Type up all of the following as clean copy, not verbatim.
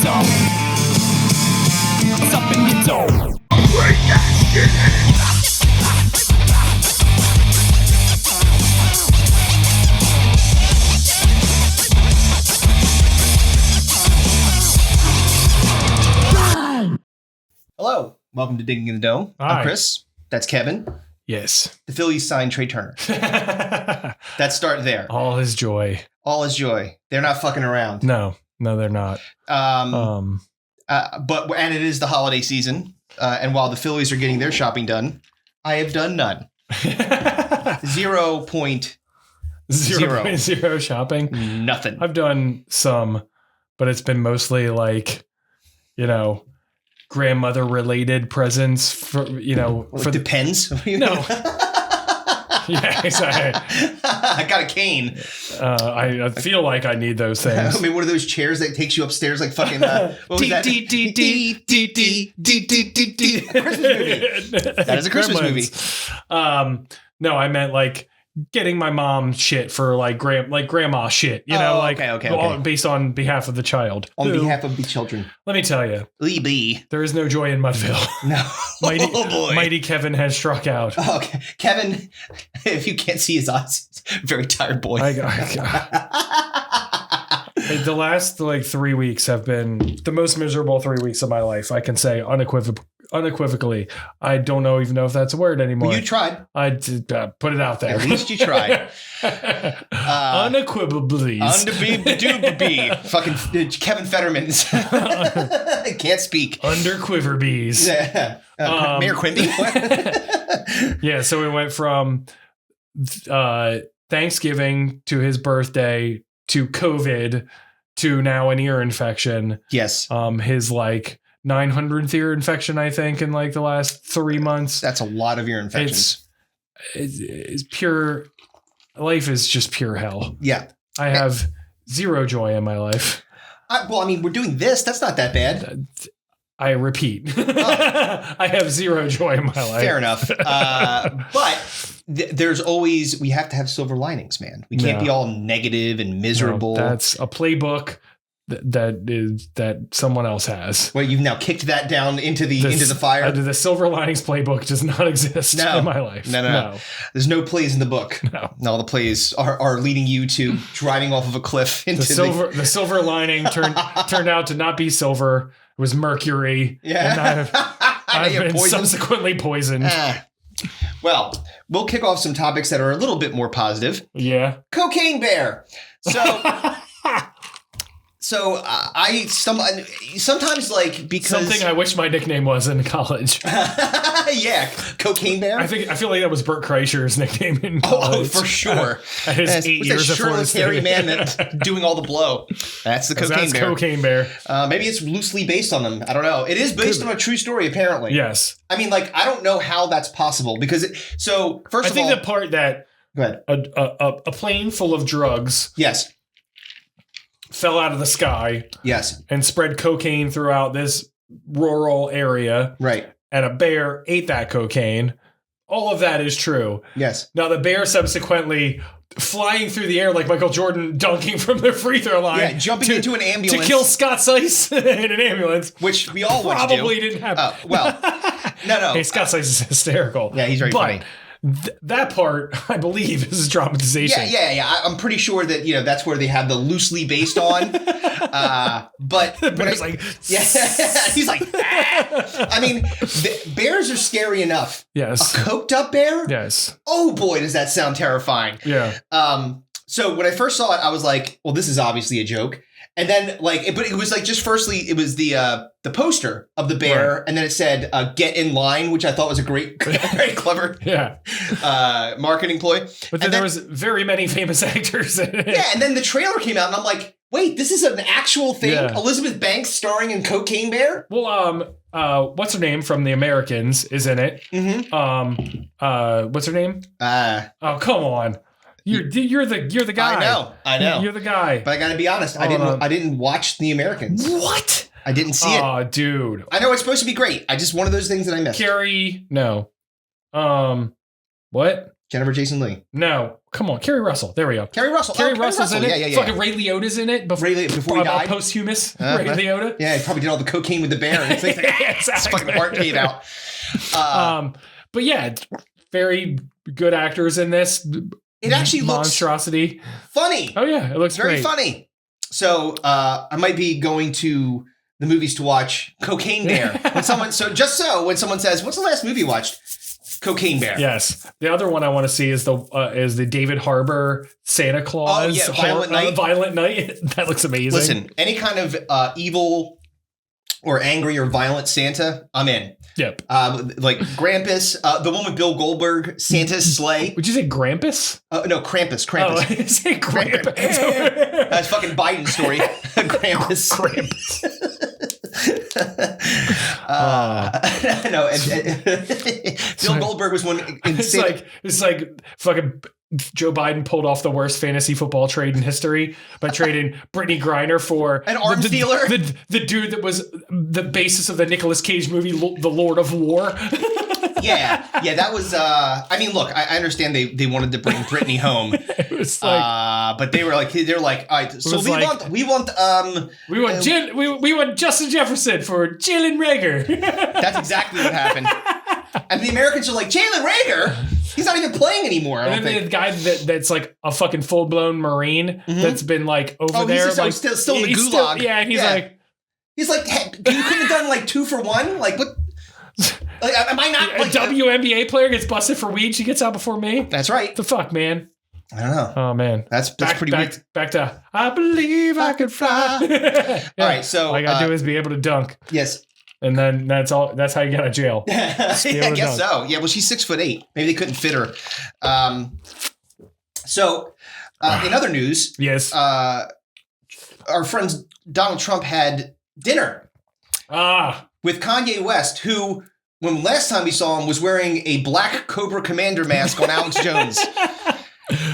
dome. What's up in your dome? Hello, welcome to Digging in the Dome. Hi. I'm Chris. That's Kevin. Yes. The Phillies signed Trey Turner. Let's start there. All his joy. All is joy. They're not fucking around. No, they're not. And it is the holiday season. And while the Phillies are getting their shopping done, I have done none. 0.0 shopping. Nothing. I've done some, but it's been mostly like, grandmother related presents for, Well, it depends. No. Yeah, exactly. I got a cane. I feel like I need those things. I mean, one of those chairs that takes you upstairs like fucking what was that? Christmas movie. That is a Christmas movie. No, I meant like getting my mom shit for like grandma shit, okay. Based on behalf of the child. On behalf of the children. Let me tell you, there is no joy in Mudville. No. Mighty Kevin has struck out. Oh, okay. Kevin, if you can't see his eyes, he's a very tired boy. The last 3 weeks have been the most miserable 3 weeks of my life. I can say unequivocally. I don't even know if that's a word anymore. Well, you tried. I did put it out there. At least you tried. Unequivocally. Fucking Kevin Fetterman's. Can't speak. Under quiver bees. Yeah. Mayor Quimby. Yeah, so we went from Thanksgiving to his birthday to COVID to now an ear infection. Yes. His 900th ear infection, I think, in the last 3 months. That's a lot of ear infections. It's pure. Life is just pure hell. Yeah. I have zero joy in my life. We're doing this. That's not that bad. I repeat. I have zero joy in my life. Fair enough. But there's always, we have to have silver linings, man. We can't be all negative and miserable. No, that's a playbook that someone else has. Well, you've now kicked that down into the fire. The silver linings playbook does not exist in my life. No. There's no plays in the book. No. All the plays are leading you to driving off of a cliff into the silver lining turned out to not be silver. It was mercury. Yeah. And I've been subsequently poisoned. Well, we'll kick off some topics that are a little bit more positive. Yeah. Cocaine Bear. So I sometimes because something I wish my nickname was in college. Yeah, Cocaine Bear. I feel like that was Bert Kreischer's nickname in college. Oh, for sure. At his 8 years of shirtless, hairy man that's doing all the blow. That's the Cocaine Bear. Cocaine Bear. Maybe it's loosely based on them. I don't know. It is based on a true story, apparently. Yes. I mean, I don't know how that's possible because first of all, I think the part that go ahead. A plane full of drugs. Yes. Fell out of the sky. Yes. And spread cocaine throughout this rural area. Right. And a bear ate that cocaine. All of that is true. Yes. Now the bear subsequently flying through the air like Michael Jordan dunking from the free throw line. Yeah, jumping into an ambulance. To kill Scott Seiss in an ambulance. Which we all probably didn't happen. Well, no. Hey, Scott Seiss is hysterical. Yeah, he's very funny. That part, I believe, is dramatization. Yeah. I'm pretty sure that that's where they have the loosely based on. But the bear's he's like, ah. I mean, bears are scary enough. Yes. A coked up bear. Yes. Oh boy, does that sound terrifying. Yeah. So when I first saw it, I was like, well, this is obviously a joke. And then but it was firstly, it was the poster of the bear. Right. And then it said, get in line, which I thought was a very clever marketing ploy. But then there was very many famous actors in it. Yeah. And then the trailer came out and I'm like, wait, this is an actual thing? Yeah. Elizabeth Banks starring in Cocaine Bear? Well, what's her name from The Americans is in it. Mm-hmm. What's her name? Oh, come on. You're the guy. I know. You're the guy. But I got to be honest, I didn't watch The Americans. What? I didn't see it. Oh, dude. I know it's supposed to be great. I just one of those things that I missed. Carrie, no. What? Jennifer Jason Leigh. No, come on, Kerry Russell. There we go. Kerry Russell. Kerry Russell's in it. Yeah. Fucking Ray Liotta's in it before he died. Posthumous Ray Liotta. Yeah, he probably did all the cocaine with the bear. And it's like, exactly. His fucking heart gave out. But yeah, very good actors in this. It actually looks monstrosity. Funny. Oh yeah, it looks very great. funny. So I might be going to the movies to watch Cocaine Bear. When someone says, "What's the last movie you watched?" Cocaine Bear. Yes. The other one I want to see is the David Harbour Santa Claus. Oh yeah, Violent Night. Violent Night. That looks amazing. Listen, any kind of evil or angry or violent Santa, I'm in. Yep. Like Krampus, the one with Bill Goldberg, Santa's sleigh. Would you say Grampus? No, Krampus. Oh, I say Krampus. That's fucking Biden story. Krampus. No, Bill Goldberg was one. It's like fucking Joe Biden pulled off the worst fantasy football trade in history by trading Brittany Griner for an arms dealer. The dude that was the basis of the Nicolas Cage movie, The Lord of War. Yeah, that was. I mean, look, I understand they wanted to bring Brittany home. It was like, but they're like, all right. So we want Justin Jefferson for Jalen Reagor. That's exactly what happened. And the Americans are like, Jalen Reagor? He's not even playing anymore. And then the guy that's like a fucking full blown Marine that's been like over there. He's like, still in the gulag. He's like, hey, you couldn't have done like 2 for 1? Like what? Like, am I not like a WNBA player gets busted for weed? She gets out before me. That's right. The fuck, man. I don't know. Oh man, that's pretty weird. Back to I believe I could fly. Yeah. All right, so all I gotta do is be able to dunk. Yes. And then that's all. That's how you get out of jail. I guess so. Yeah. Well, she's 6'8". Maybe they couldn't fit her. So, in other news, yes, our friends Donald Trump had dinner. With Kanye West, who, when last time we saw him, was wearing a black Cobra Commander mask on Alex Jones,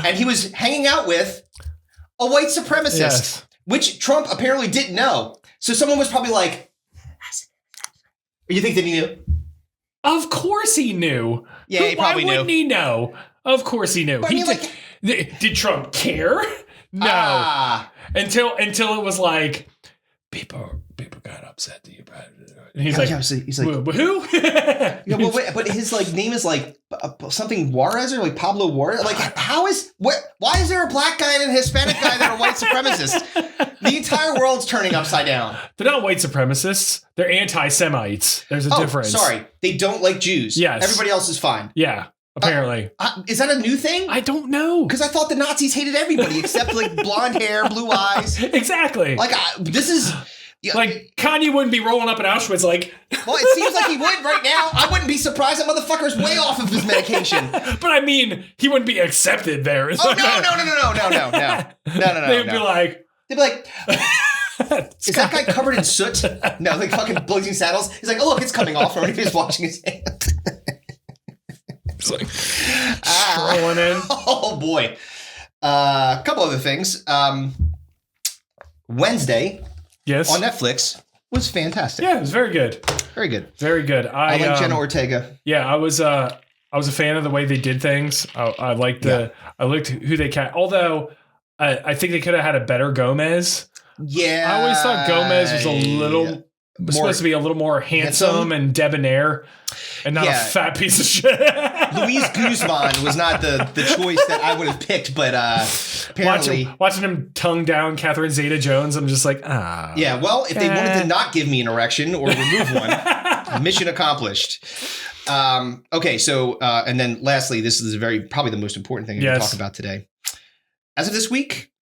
and he was hanging out with a white supremacist, which Trump apparently didn't know. So someone was probably like. You think that he knew? Of course he knew. Yeah, he probably knew. Why wouldn't he know? Of course he knew. But did Trump care? No. Until it was like people got upset that you. And he's like, who? Yeah, well, wait, but his like name is like something Juarez or like Pablo Juarez. Like, why is there a black guy and a Hispanic guy that are white supremacists? The entire world's turning upside down. They're not white supremacists. They're anti-Semites. There's a difference. Sorry. They don't like Jews. Yes. Everybody else is fine. Yeah, apparently. Is that a new thing? I don't know. Because I thought the Nazis hated everybody except like blonde hair, blue eyes. Exactly. Like, this is... Yeah. Like, Kanye wouldn't be rolling up in Auschwitz like... Well, it seems like he would right now. I wouldn't be surprised. That motherfucker's way off of his medication. But I mean, he wouldn't be accepted there. No. They'd be like... Is that guy covered in soot? No, like fucking Blazing Saddles. He's like, oh, look, it's coming off. Or he's washing his hands. It's like, strolling in. Oh, boy. A couple other things. Wednesday... Yes. On Netflix was fantastic. Yeah, it was very good. Very good. Very good. I like Jenna Ortega. Yeah, I was a fan of the way they did things. I liked who they cast. Although I think they could have had a better Gomez. Yeah. I always thought Gomez was supposed to be a little more handsome and debonair and not a fat piece of shit. Luis Guzman was not the choice that I would have picked, but apparently... Watching him tongue down Catherine Zeta-Jones, I'm just like, Yeah, well, if they wanted to not give me an erection or remove one, mission accomplished. Okay, so, and then lastly, this is probably the most important thing I'm going to talk about today. As of this week...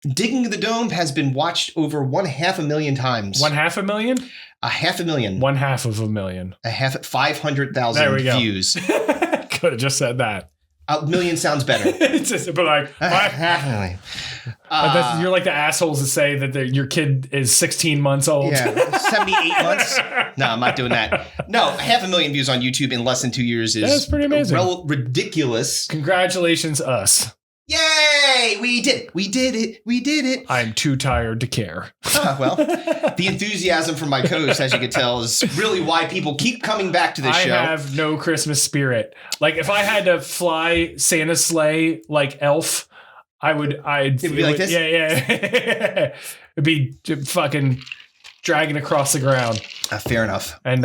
Digging the Dome has been watched over 500,000 times. 500,000? 500,000. 1/2 of 500,000 views. Could have just said that. A million sounds better. It's just, but like, you're like the assholes that say that your kid is 16 months old. Yeah, 78 months. No, I'm not doing that. No, 500,000 views on YouTube in less than 2 years is That's pretty amazing. Ridiculous. Congratulations, us. Yay! We did it. I'm too tired to care. Well, the enthusiasm from my co-host, as you can tell, is really why people keep coming back to this show. I have no Christmas spirit. Like, if I had to fly Santa's sleigh like Elf, I'd be like this? Yeah. It'd be fucking dragging across the ground. Fair enough. And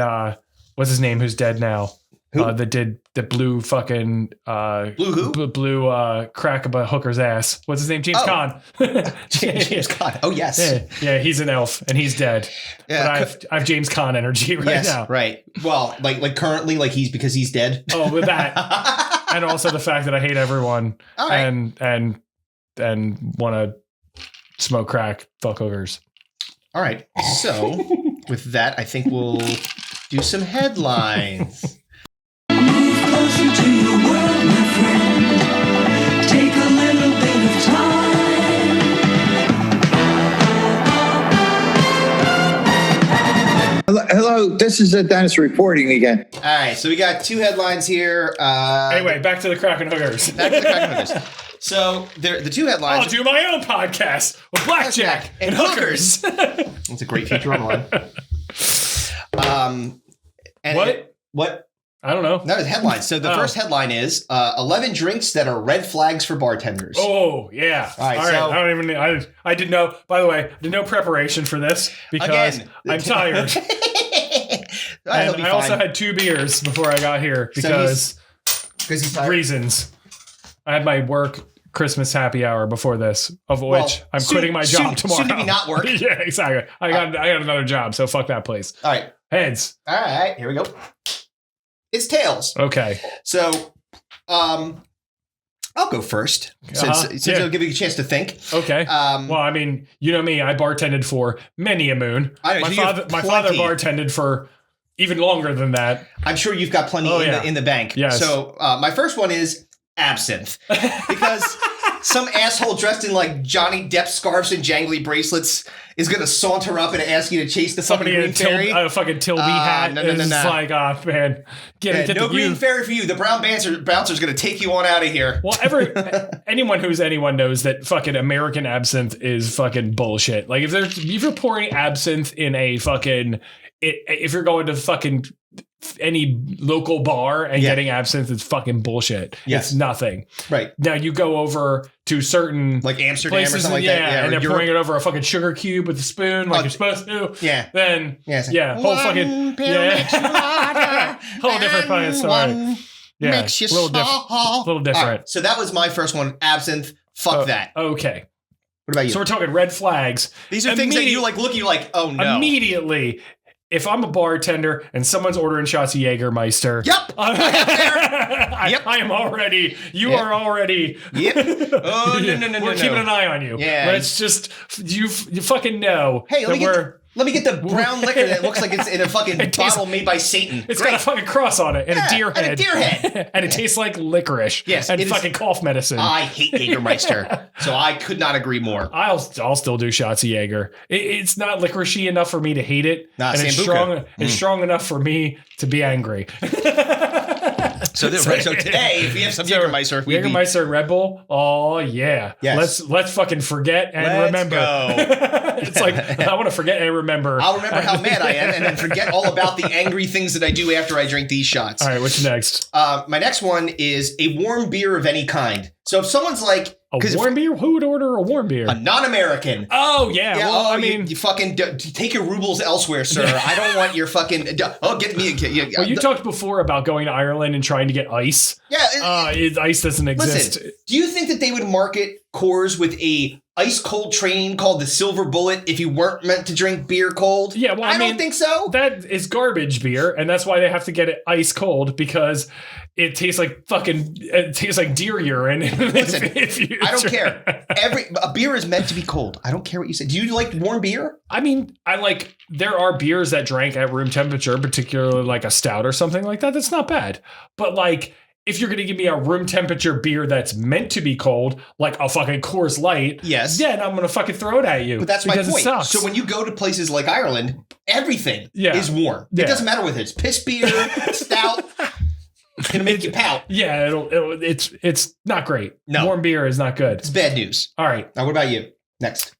what's his name? Who's dead now? Who? The blue fucking Blue who? blue crack of a hooker's ass. What's his name? James Caan. James Caan. Oh yes. Yeah, he's an elf and he's dead. Yeah, but I have James Caan energy right now. Right. Well, like currently, like because he's dead. Oh, with that, and also the fact that I hate everyone and want to smoke crack, fuck hookers. All right. So with that, I think we'll do some headlines. Closer to your world, my friend. Take a little bit of time. Hello, this is Dennis reporting again. All right, so we got two headlines here. Anyway, back to the crack and hookers. So the two headlines. I'll do my own podcast with blackjack and hookers. That's a great feature online. And what? I don't know. That was headlines. So the first headline is 11 drinks that are red flags for bartenders. Oh, yeah. All right. So, I don't even. I did no. By the way, I did no preparation for this because I'm tired. And I also had 2 beers before I got here because he's tired. Reasons. I had my work Christmas happy hour before this, of which I'm quitting my job tomorrow. Soon to be not work. Yeah, exactly. I got another job, so fuck that place. All right. Heads. All right. Here we go. It's tails. Okay. So, I'll go first since it'll give you a chance to think. Okay. Well, I mean, you know me. I bartended for many a moon. I know, my father bartended for even longer than that. I'm sure you've got plenty in the bank. Yes. So my first one is absinthe, because some asshole dressed in like Johnny Depp scarves and jangly bracelets is going to saunter up and ask you to chase the fucking green fairy. A fucking Tilby hat. No. It's like, oh man, get no the green fairy for you. The brown bouncer's going to take you on out of here. Well, anyone knows that fucking American absinthe is fucking bullshit. Like if you're pouring absinthe in a fucking, if you're going to fucking any local bar and getting absinthe, it's fucking bullshit. Yes. It's nothing. Right. Now you go over to certain like Amsterdam places, or something like that. Yeah, and they're pouring it over a fucking sugar cube with a spoon like you're supposed to. Yeah. Then whole fucking whole different kind of story. Yeah. Makes you little different. Right, so that was my first one. Absinthe. Fuck that. Okay. What about you? So we're talking red flags. These are things that you like look at you like, oh no. Immediately, if I'm a bartender and someone's ordering shots of Jägermeister. Yep. I am already. You are already. Yep. Oh no. We're keeping an eye on you. Yeah. But it's just you fucking know. Hey, let me get the brown liquor that looks like it's in a fucking bottle made by Satan. It's got a fucking cross on it and a deer head. And a deer head. And it tastes like licorice. Yes. And fucking cough medicine. I hate Jägermeister. So I could not agree more. I'll still do shots of Jaeger. It's not licoricey enough for me to hate it. Nah, and it's strong enough for me to be angry. So today, if we have some Jägermeister, Jägermeister and Red Bull, oh yeah. Yes. Let's fucking forget and remember. Go. It's like I want to forget and remember. I'll remember how mad I am and then forget all about the angry things that I do after I drink these shots. All right, what's next? My next one is a warm beer of any kind. So if someone's like, a warm beer? Who would order a warm beer? A non-American. Oh, yeah. Well, I mean... You fucking... take your rubles elsewhere, sir. I don't want your fucking... get me... Well, you talked before about going to Ireland and trying to get ice. Yeah. Ice doesn't exist. Listen, do you think that they would market Coors with a ice-cold train called the Silver Bullet if you weren't meant to drink beer cold? Yeah, well, I don't think so. That is garbage beer, and that's why they have to get it ice cold, because it tastes like deer urine. Listen, I don't care. A beer is meant to be cold. I don't care what you say. Do you like warm beer? I mean, there are beers that drank at room temperature, particularly like a stout or something like that. That's not bad. But like, if you're going to give me a room temperature beer that's meant to be cold, like a fucking Coors Light, yes, then I'm going to fucking throw it at you. But that's my point. It sucks. So when you go to places like Ireland, everything is warm. It doesn't matter whether it's piss beer, stout. It's gonna make you pout. Yeah, it's not great. No. Warm beer is not good. It's bad news. All right. Now, what about you? Next.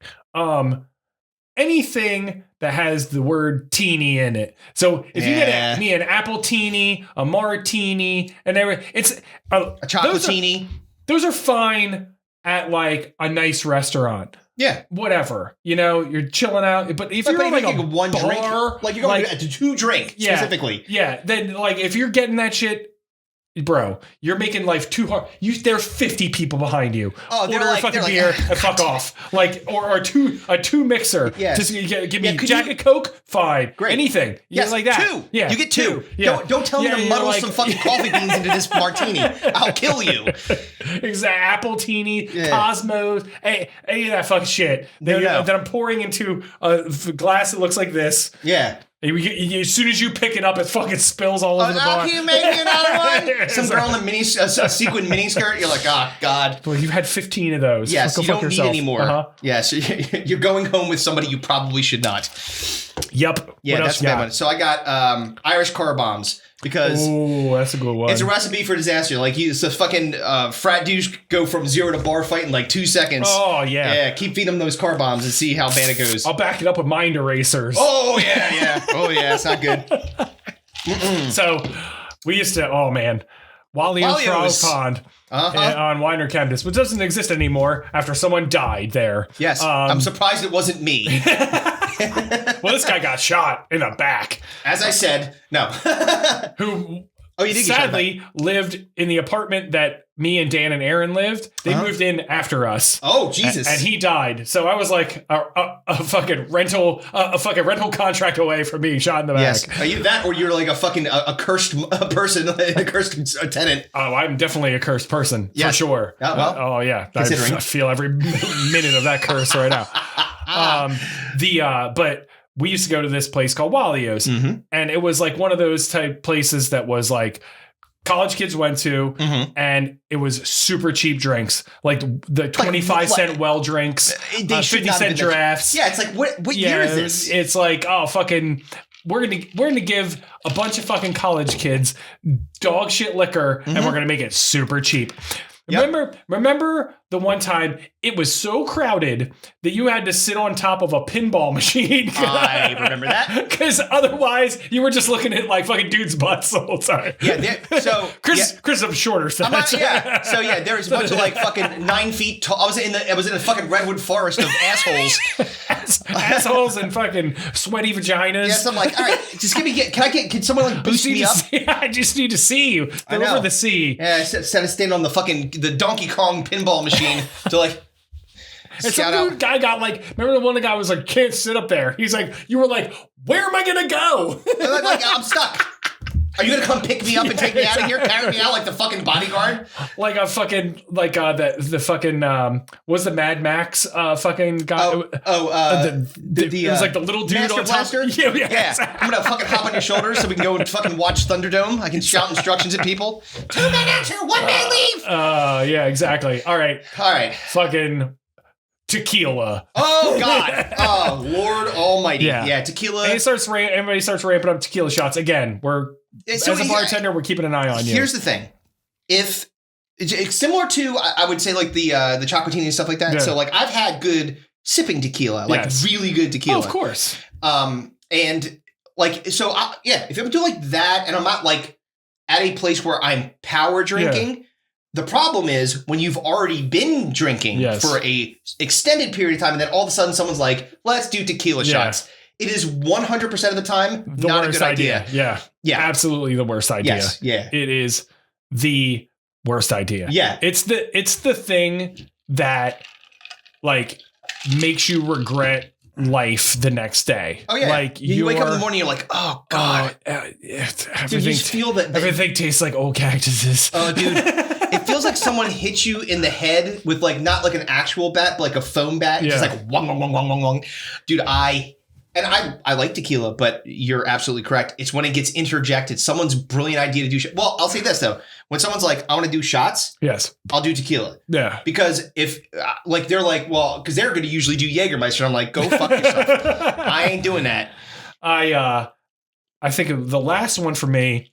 Anything that has the word teeny in it. So if you get me an apple teeny, a martini, and everything, it's a chocolatini. Those are fine at like a nice restaurant. Yeah. Whatever. You know, you're chilling out. But if you're like a one bar, drink, like you're going to 2 drink specifically. Yeah. Then like if you're getting that shit, bro, you're making life too hard. There's 50 people behind you. Oh, order a fucking beer and fuck off. Like or a two mixer. Yes. Just give me Jack and Coke. Fine. Great. Anything. Yes, like that. 2. Yeah. You get 2. Yeah. Don't tell me to muddle like, some fucking coffee beans into this martini. I'll kill you. Exactly. Apple teeny, Cosmos, any of that fucking shit that I'm pouring into a glass that looks like this. Yeah. As soon as you pick it up, it fucking spills all over the bar. Can you make me another one? Some girl in a sequin miniskirt. You're like, oh, God. Well, you had 15 of those. Yes, you don't need any more. Uh-huh. Yes, you're going home with somebody you probably should not. Yep. Yeah, that's a bad one. So I got Irish car bombs because that's a good one. It's a recipe for disaster. Like the fucking frat dudes go from 0 to bar fight in like 2 seconds. Oh yeah. Yeah, keep feeding them those car bombs and see how bad it goes. I'll back it up with mind erasers. Oh yeah. Oh yeah, it's not good. So we used to. Oh man, Walio's Frog Pond. On Weiner campus, which doesn't exist anymore after someone died there. Yes, I'm surprised it wasn't me. Well, this guy got shot in the back. As I said, no. Who you did sadly lived in the apartment that me and Dan and Aaron lived. They moved in after us. Oh, Jesus. And he died. So I was like a fucking rental contract away from being shot in the back. Yes. Are you that, or you're like a fucking a cursed person, a cursed tenant? Oh, I'm definitely a cursed person, for sure. Well, yeah. I feel every minute of that curse right now. But we used to go to this place called Walio's, and it was like one of those type places that was like college kids went to, and it was super cheap drinks, like the 25-cent well drinks, 50-cent drafts. Yeah, it's like what year is this? It's like, oh fucking, we're gonna give a bunch of fucking college kids dog shit liquor, and we're gonna make it super cheap. Remember the one time it was so crowded that you had to sit on top of a pinball machine? I remember that. Because otherwise you were just looking at like fucking dudes' butts the whole time. Yeah, so Chris, I'm shorter. So there's a bunch of like fucking 9 feet tall. I was in the fucking redwood forest of assholes. Assholes and fucking sweaty vaginas. Yes, I'm like, all right, just can someone like boost me up? I just need to see you. They're over the sea. Yeah, instead of standing on the Donkey Kong pinball machine to like. And some guy got like, remember the one guy was like, can't sit up there. He's like, you were like, where am I gonna go? like I'm stuck. Are you gonna come pick me up and take me out of here, carry me out like the fucking bodyguard? Like a fucking the fucking was the Mad Max fucking guy? It was like the little dude Master on top. Blaster? Yeah. I'm gonna fucking hop on your shoulders so we can go and fucking watch Thunderdome. I can shout instructions at people. 2 men enter, 1 man leave. Yeah, exactly. All right. Fucking tequila. Oh God. Oh Lord Almighty. Yeah, tequila. And everybody starts ramping up tequila shots again. As a bartender, we're keeping an eye on you. Here's the thing: if it's similar to, I would say like the chocolatini and stuff like that. Yeah. So like I've had good sipping tequila, like really good tequila. Oh, of course. And like so, if you ever do like that, and I'm not like at a place where I'm power drinking. Yeah. The problem is when you've already been drinking for a extended period of time, and then all of a sudden someone's like, "Let's do tequila shots." It is 100% of the time not a good idea. Yeah, absolutely the worst idea. Yes, yeah, it is the worst idea. Yeah, it's the thing that like makes you regret life the next day. Oh yeah, like you wake up in the morning, you're like, oh God, everything tastes like old cactuses. Oh dude. It feels like someone hit you in the head with like not like an actual bat, but like a foam bat. Just like wong, wong, wong, wong, wong, wong. Dude, I like tequila, but you're absolutely correct. It's when it gets interjected. Someone's brilliant idea to do Well, I'll say this though. When someone's like, I want to do shots. Yes. I'll do tequila. Yeah. Because if like, they're like, well, because they're going to usually do Jägermeister. I'm like, go fuck yourself. I ain't doing that. I think the last one for me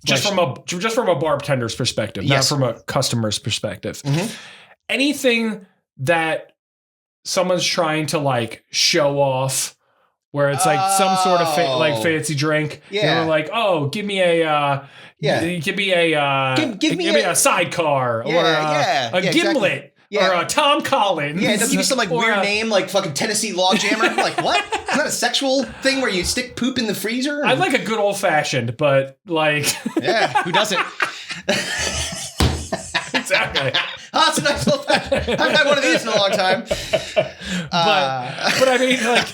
just from a bartender's perspective, Yes. not from a customer's perspective. Mhm. Anything that someone's trying to like show off, where it's like some sort of like fancy drink. Yeah. You know, like, oh, give me a give me a sidecar or a gimlet. Exactly. Yeah. Or Tom Collins. Yeah, they'll give you some like Or weird a- name, like fucking Tennessee Law Jammer. Like, what? Isn't that a sexual thing where you stick poop in the freezer? I like a good old fashioned, but like Yeah, who doesn't? exactly. Oh, it's a nice old fashioned. I haven't had one of these in a long time. But I mean, like,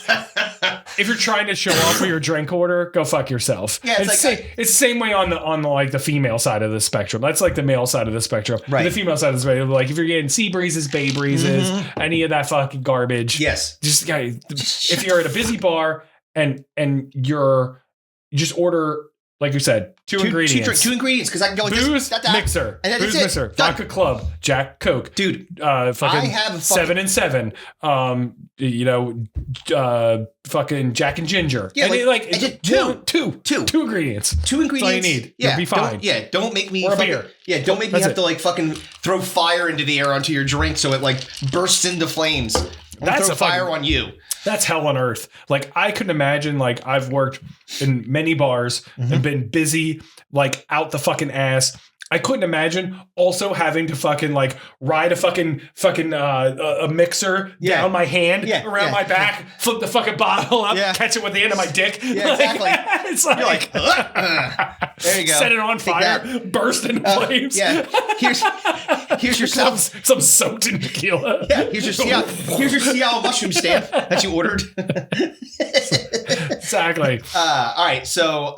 if you're trying to show off for your drink order, go fuck yourself. Yeah, it's it's the same way on the like the female side of the spectrum. That's like the male side of the spectrum. Right. The female side of the spectrum, like if you're getting sea breezes, bay breezes, any of that fucking garbage. Yes. Just if you're at a busy bar and you just order, like you said, two ingredients. Two ingredients, because I can go like Booze this. mixer. And then Booze that's it. mixer. Done. Vodka Club. Jack Coke. Dude, Fucking I have a 7 and 7. Fucking Jack and Ginger. Yeah, and like, it's and just two ingredients. Two ingredients. That's all you need. Yeah, You'll be fine. Don't make me Or a fucking, beer. Yeah, don't make me That's have it. to like fucking throw fire into the air onto your drink so it like bursts into flames. That's throw a fire fucking- on you. That's hell on earth. Like I couldn't imagine. Like I've worked in many bars and been busy, like out the fucking ass. I couldn't imagine also having to fucking like ride a fucking a mixer Yeah. down my hand, Yeah, around yeah. my back, flip the fucking bottle up, Yeah. catch it with the end of my dick. Yeah, Like, exactly. It's like, You're like, there you go. set it on Take fire, that. burst into flames. Yeah. Here's your some, self. some soaked in tequila. Yeah, here's your Seattle mushroom stamp that you ordered. Exactly. All right, so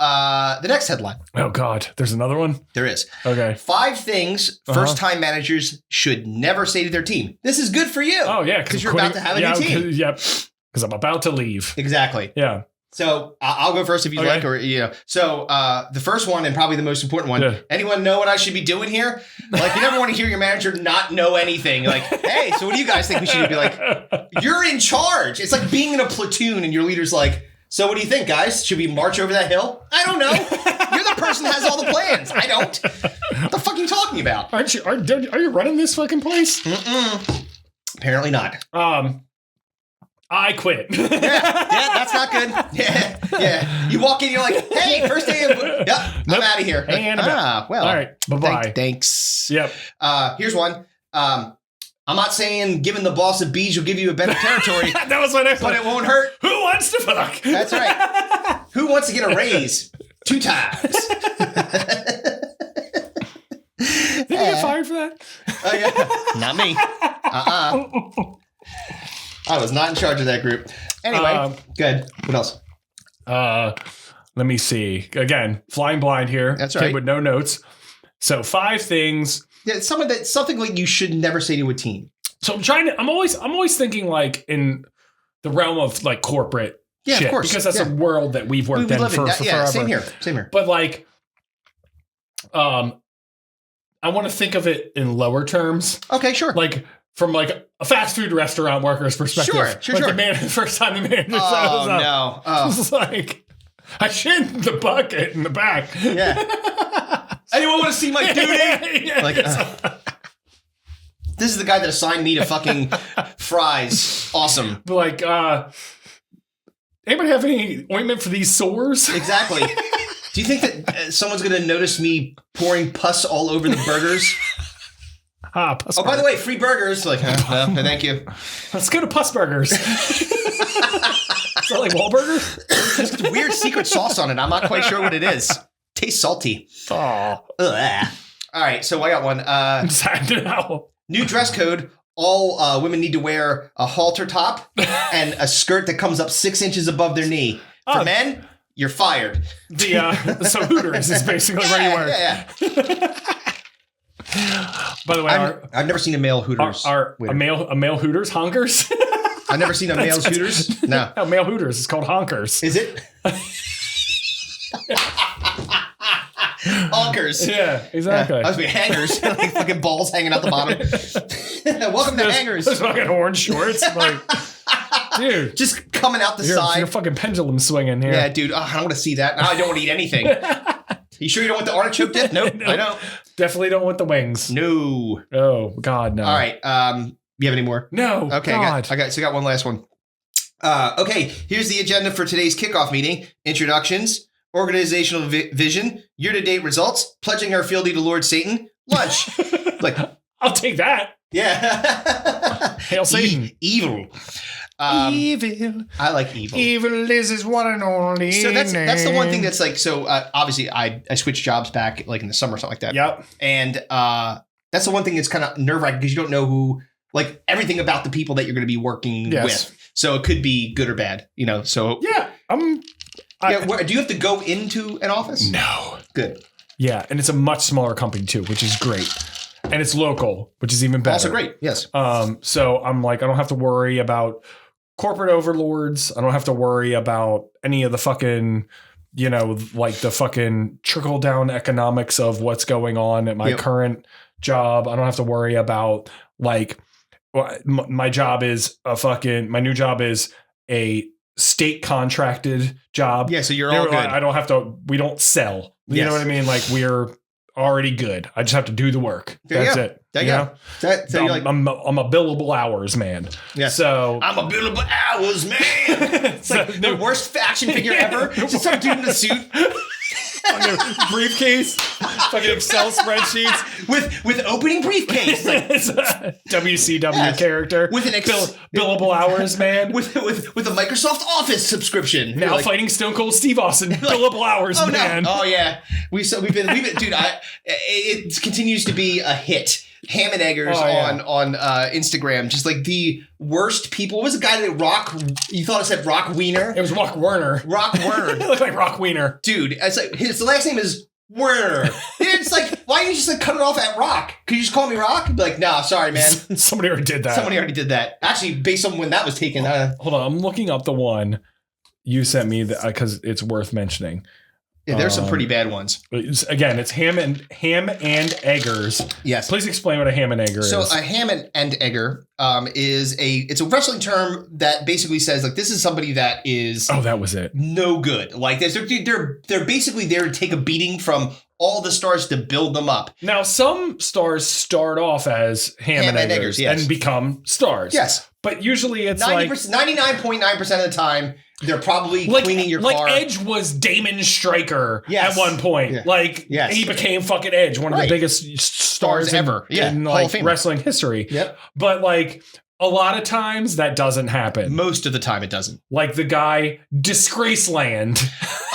the next headline. Oh God, there's another one. There is. Okay. 5 things first-time managers should never say to their team. This is good for you. Oh yeah, because you're about to have a new team. Yep. Because I'm about to leave. Exactly. Yeah. So I'll go first if you Okay. like, or you know. So the first one and probably the most important one. Yeah. Anyone know what I should be doing here? Like you never want to hear your manager not know anything. Like, hey, so what do you guys think we should do? Be like, you're in charge. It's like being in a platoon and your leader's like, so what do you think, guys? Should we march over that hill? I don't know. You're the person that has all the plans. I don't. What the fuck are you talking about? Aren't you? Are you running this fucking place? Apparently not. I quit. Yeah, that's not good. Yeah. You walk in, you're like, hey, first day of I'm out of here. And I'm out. Well, All right. Bye-bye. Thanks. Yep. Here's one. I'm not saying giving the boss a beach will give you a better territory, That was my next but one. it won't hurt. Who wants to fuck? That's right. Who wants to get a raise 2 times? Did you get fired for that? Oh yeah, not me. I was not in charge of that group. Anyway, good. What else? Let me see. Again, flying blind here. That's Kid right. with no notes. So 5 things. Yeah, something like you should never say to a team. So I'm always thinking like in the realm of like corporate Yeah, shit, of course. because that's a world that we've worked We in live for yeah, forever. same here. But like, I want to think of it in lower terms, Okay, sure. like from like a fast food restaurant worker's perspective. Sure, like sure. The first time the manager shows Oh up, no. Oh it's like I shit in the bucket in the back. yeah. Anyone want to see my duty? Yeah, Like, this is the guy that assigned me to fucking fries. Awesome. like, anybody have any ointment for these sores? Exactly. Do you think that someone's going to notice me pouring pus all over the burgers? Pus Oh, by the burger. way, free burgers. Like, no, thank you. Let's go to Pus Burgers. Is that like Wahlburger? There's a weird secret sauce on it. I'm not quite sure what it is. Tastes salty. Oh, Ugh. All right, so I got one. sad now. New dress code. All women need to wear a halter top and a skirt that comes up 6 inches above their knee. For men, you're fired. So Hooters is basically where you work. Yeah. By the way, I've never seen a male Hooters. a Weird. male Hooters honkers. I've never seen a male's Hooters. No. No, male Hooters is called honkers. Is it? Honkers. Yeah, exactly. I was being hangers. Like fucking balls hanging out the bottom. Welcome to hangers. Those fucking orange shorts. Like, dude, Just coming out the you're side. fucking pendulum swinging here. Yeah, dude. Oh, I don't want to see that. Now I don't want to eat anything. You sure you don't want the artichoke dip? Nope, No. I don't. Definitely don't want the wings. No. Oh God, no. All right. You have any more? No. Okay, God. I got one last one. Okay, here's the agenda for today's kickoff meeting. Introductions, organizational vision, year-to-date results, pledging our fealty to Lord Satan, lunch. Like, I'll take that. yeah. Hail Satan. Evil. Evil. I like evil. Evil is his one and only. So that's the one thing name. that's like, so obviously I switched jobs back like in the summer or something like that. Yep. And that's the one thing that's kind of nerve-wracking because you don't know who, like everything about the people that you're going to be working with. So it could be good or bad, you know? So Yeah. do you have to go into an office? No. Good. Yeah, and it's a much smaller company too, which is great. And it's local, which is even better. Also great. Yes. So I'm like, I don't have to worry about corporate overlords. I don't have to worry about any of the fucking, you know, like the fucking trickle down economics of what's going on at my current job. I don't have to worry about like my job is my new job is a state contracted job. Yeah. So you're all good. I don't have to, we don't sell. You know what I mean? Like we're already good. I just have to do the work. That's it. There you go. So you're like, I'm a billable hours man. Yeah. So I'm a billable hours man. It's like the worst fashion figure ever. Just some dude in a suit. fucking briefcase, fucking Excel spreadsheets with opening briefcase. Like, WCW character with an billable hours man. with a Microsoft Office subscription. Now fighting Stone Cold Steve Austin, billable hours man. No. Oh yeah. We've been dude, it continues to be a hit. Ham and Eggers on Instagram, just like the worst people. What was the guy that you thought it said Rock Wiener? It was Rock Werner. Rock Werner. It looked like Rock Wiener. Dude, it's like his last name is Werner. It's like, why don't you just like cut it off at Rock? Could you just call me Rock? Be like, nah, sorry, man. Somebody already did that. Somebody already did that. Actually, based on when that was taken. Hold on, I'm looking up the one you sent me because it's worth mentioning. Yeah, there's some pretty bad ones. Again, it's ham and eggers. Yes. Please explain what a ham and egger is. So a ham and egger it's a wrestling term that basically says like this is somebody that is that was it. No good. Like they're basically there to take a beating from all the stars to build them up. Now some stars start off as ham and eggers yes. and become stars. Yes. But usually it's 99.9% of the time they're probably cleaning your car. Like Edge was Damon Stryker yes. at one point. Yeah. Like he became fucking Edge, one of the biggest stars ever in like wrestling history. Yep. But like a lot of times that doesn't happen. Most of the time it doesn't. Like the guy Disgraceland.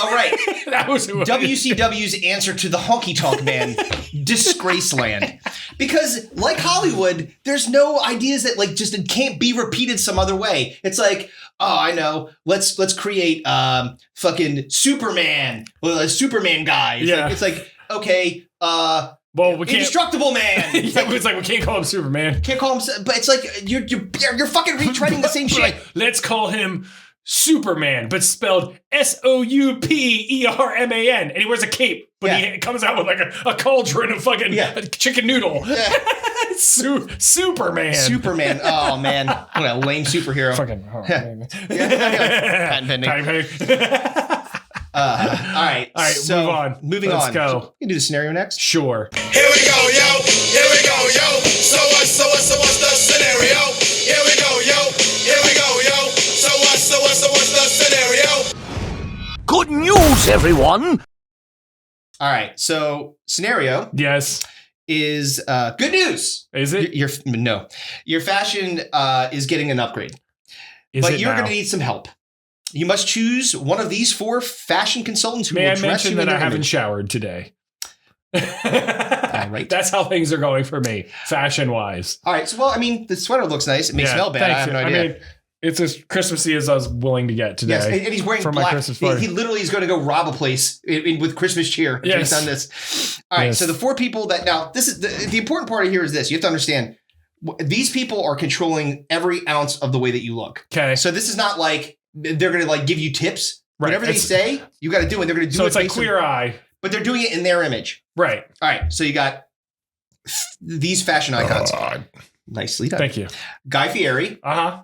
Oh right. That was who WCW's answer to the honky tonk man, Disgraceland. Because like Hollywood, there's no ideas that like just it can't be repeated some other way. It's like, oh, I know. Let's create fucking Superman. Well, a Superman guy. It's like okay, well, we can't. Indestructible Man. It's like we can't call him Superman. Can't call him, but it's like you're fucking retreading the same shit. Let's call him Superman, but spelled Souperman, and he wears a cape, but he comes out with like a cauldron of fucking chicken noodle. Yeah. Superman. Superman. Oh man, what a lame superhero. Fucking. Patent pending. All right. So moving on. Let's go. You can do the scenario next. Sure. Here we go, yo. Here we go, yo. So what's the scenario? Here we go, yo. Here we go, yo. So what's the scenario? Good news, everyone. All right. So scenario. Yes. Is good news. Is it? Your fashion is getting an upgrade. But you're going to need some help. You must choose one of these 4 fashion consultants who will dress you in that their I haven't image. showered today. Right. That's how things are going for me, fashion-wise. All right. So, well, I mean, the sweater looks nice. It may smell bad. I have no idea. I mean, it's as Christmassy as I was willing to get today. Yes, and he's wearing for black. My Christmas party. He literally is going to go rob a place with Christmas cheer. Yes. He's done this. All right. Yes. So the 4 people that now this is the important part here is this. You have to understand. These people are controlling every ounce of the way that you look. Okay. So this is not like they're going to like give you tips. Right. Whatever they say, you got to do it. They're going to do it. So it's like Queer Eye. But they're doing it in their image. Right. All right. So you got these fashion icons. Nicely done. Thank you. Guy Fieri. Uh-huh.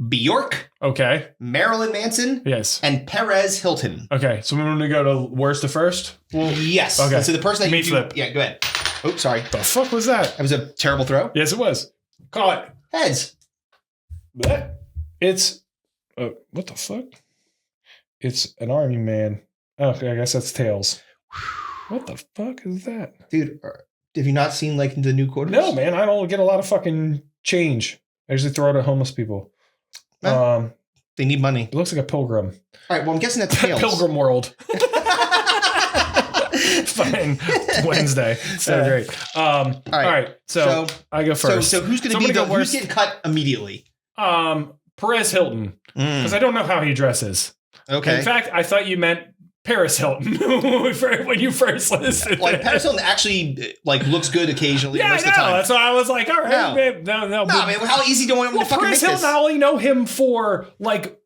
Bjork, Okay. Marilyn Manson, Yes. and Perez Hilton. Okay. So we're going to go to worst to first? Yes. Okay. So the person that Me you do, flip. yeah, go ahead. Oh, sorry. The fuck was that? That was a terrible throw. Yes, it was. Call it. Heads. Bleh. It's what the fuck? It's an army man. Okay, I guess that's tails. What the fuck is that? Dude, have you not seen like the new quarters? No, man, I don't get a lot of fucking change. I usually throw it at homeless people. They need money. It looks like a pilgrim. All right, well, I'm guessing that's tails. Pilgrim World. Fine. Wednesday. So great. All right. So I go first. So who's going to be who's getting cut immediately? Perez Hilton. Because I don't know how he dresses. Okay. In fact, I thought you meant Paris Hilton when you first listed. Like Paris Hilton actually like looks good occasionally. Yeah, most I know. of the time. That's why I was like, all right, No. babe, no. No, man, how easy do I want to fucking Paris make Hilton, this? I only know him for like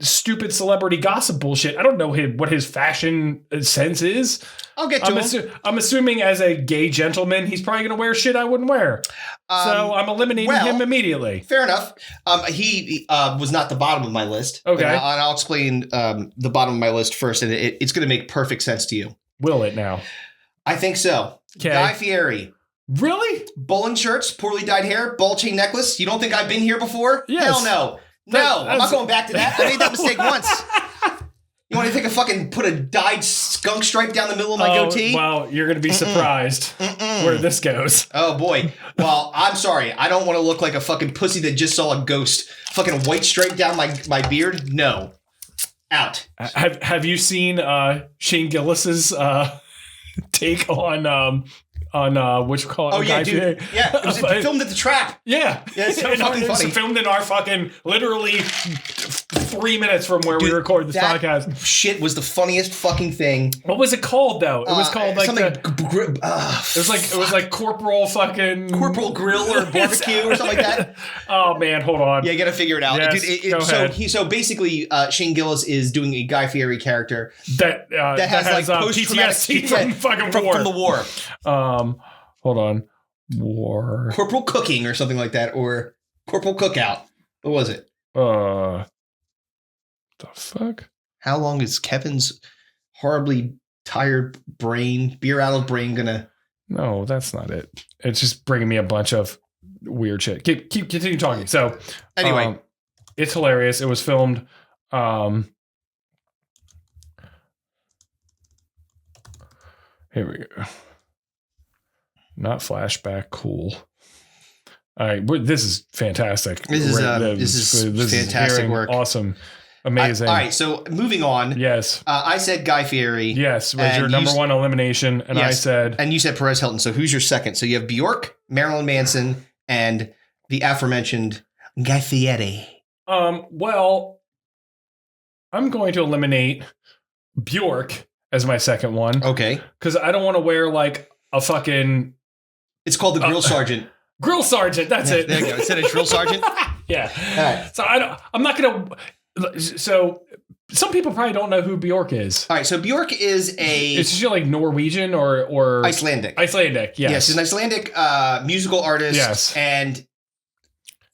stupid celebrity gossip bullshit. I don't know what his fashion sense is. I'll get to him. I'm assuming as a gay gentleman, he's probably going to wear shit I wouldn't wear. So I'm eliminating him immediately. Fair enough. He was not the bottom of my list. Okay. And I'll explain the bottom of my list first, and it's going to make perfect sense to you. Will it now? I think so. Okay. Guy Fieri. Really? Bowling shirts, poorly dyed hair, ball chain necklace. You don't think I've been here before? Yes. Hell no. No, I'm not going back to that. I made that mistake once. You want to think I fucking put a dyed skunk stripe down the middle of my goatee? Well, you're going to be surprised where this goes. Oh, boy. Well, I'm sorry. I don't want to look like a fucking pussy that just saw a ghost. Fucking white stripe down my beard? No. Out. Have you seen Shane Gillis's take on what you call it? Oh, yeah, Guy dude. Fieri? Yeah, it was filmed at the Trap. Yeah. Yeah, it's so fucking It's funny. filmed in our fucking literally 3 minutes from where we Dude, record this that podcast. Shit was the funniest fucking thing. What was it called though? It was called like something. it was like Corporal fucking Corporal Grill or barbecue or something like that. Oh man, hold on. Yeah, you gotta figure it out. Yes, Dude, go ahead. So basically, Shane Gillis is doing a Guy Fieri character That that has like post-traumatic PTSD from fucking war. from the war. Hold on. War. Corporal Cooking or something like that, or Corporal Cookout. What was it? The fuck? How long is Kevin's horribly tired brain, beer-addled brain gonna... No, that's not it. It's just bringing me a bunch of weird shit. Continue talking. So Anyway. it's hilarious. It was filmed. Here we go. Not flashback. Cool. All right, this is fantastic. This is fantastic hearing work. Awesome, amazing. All right, so moving on. Yes. I said Guy Fieri. Yes, was And your number one elimination, and I Yes. said, And you said Perez Hilton. So who's your second? So you have Bjork, Marilyn Manson, and the aforementioned Guy Fieri. well, I'm going to eliminate Bjork as my second one Okay. because I don't want to wear like a fucking It's called the Grill Sergeant. grill sergeant. That's it. There you go. Instead of Drill Sergeant. Yeah. All right. So I'm not gonna. So some people probably don't know who Bjork is. All right. So Bjork is Is she like Norwegian or Icelandic. Icelandic? Yes. Yes, she's an Icelandic musical artist. Yes. And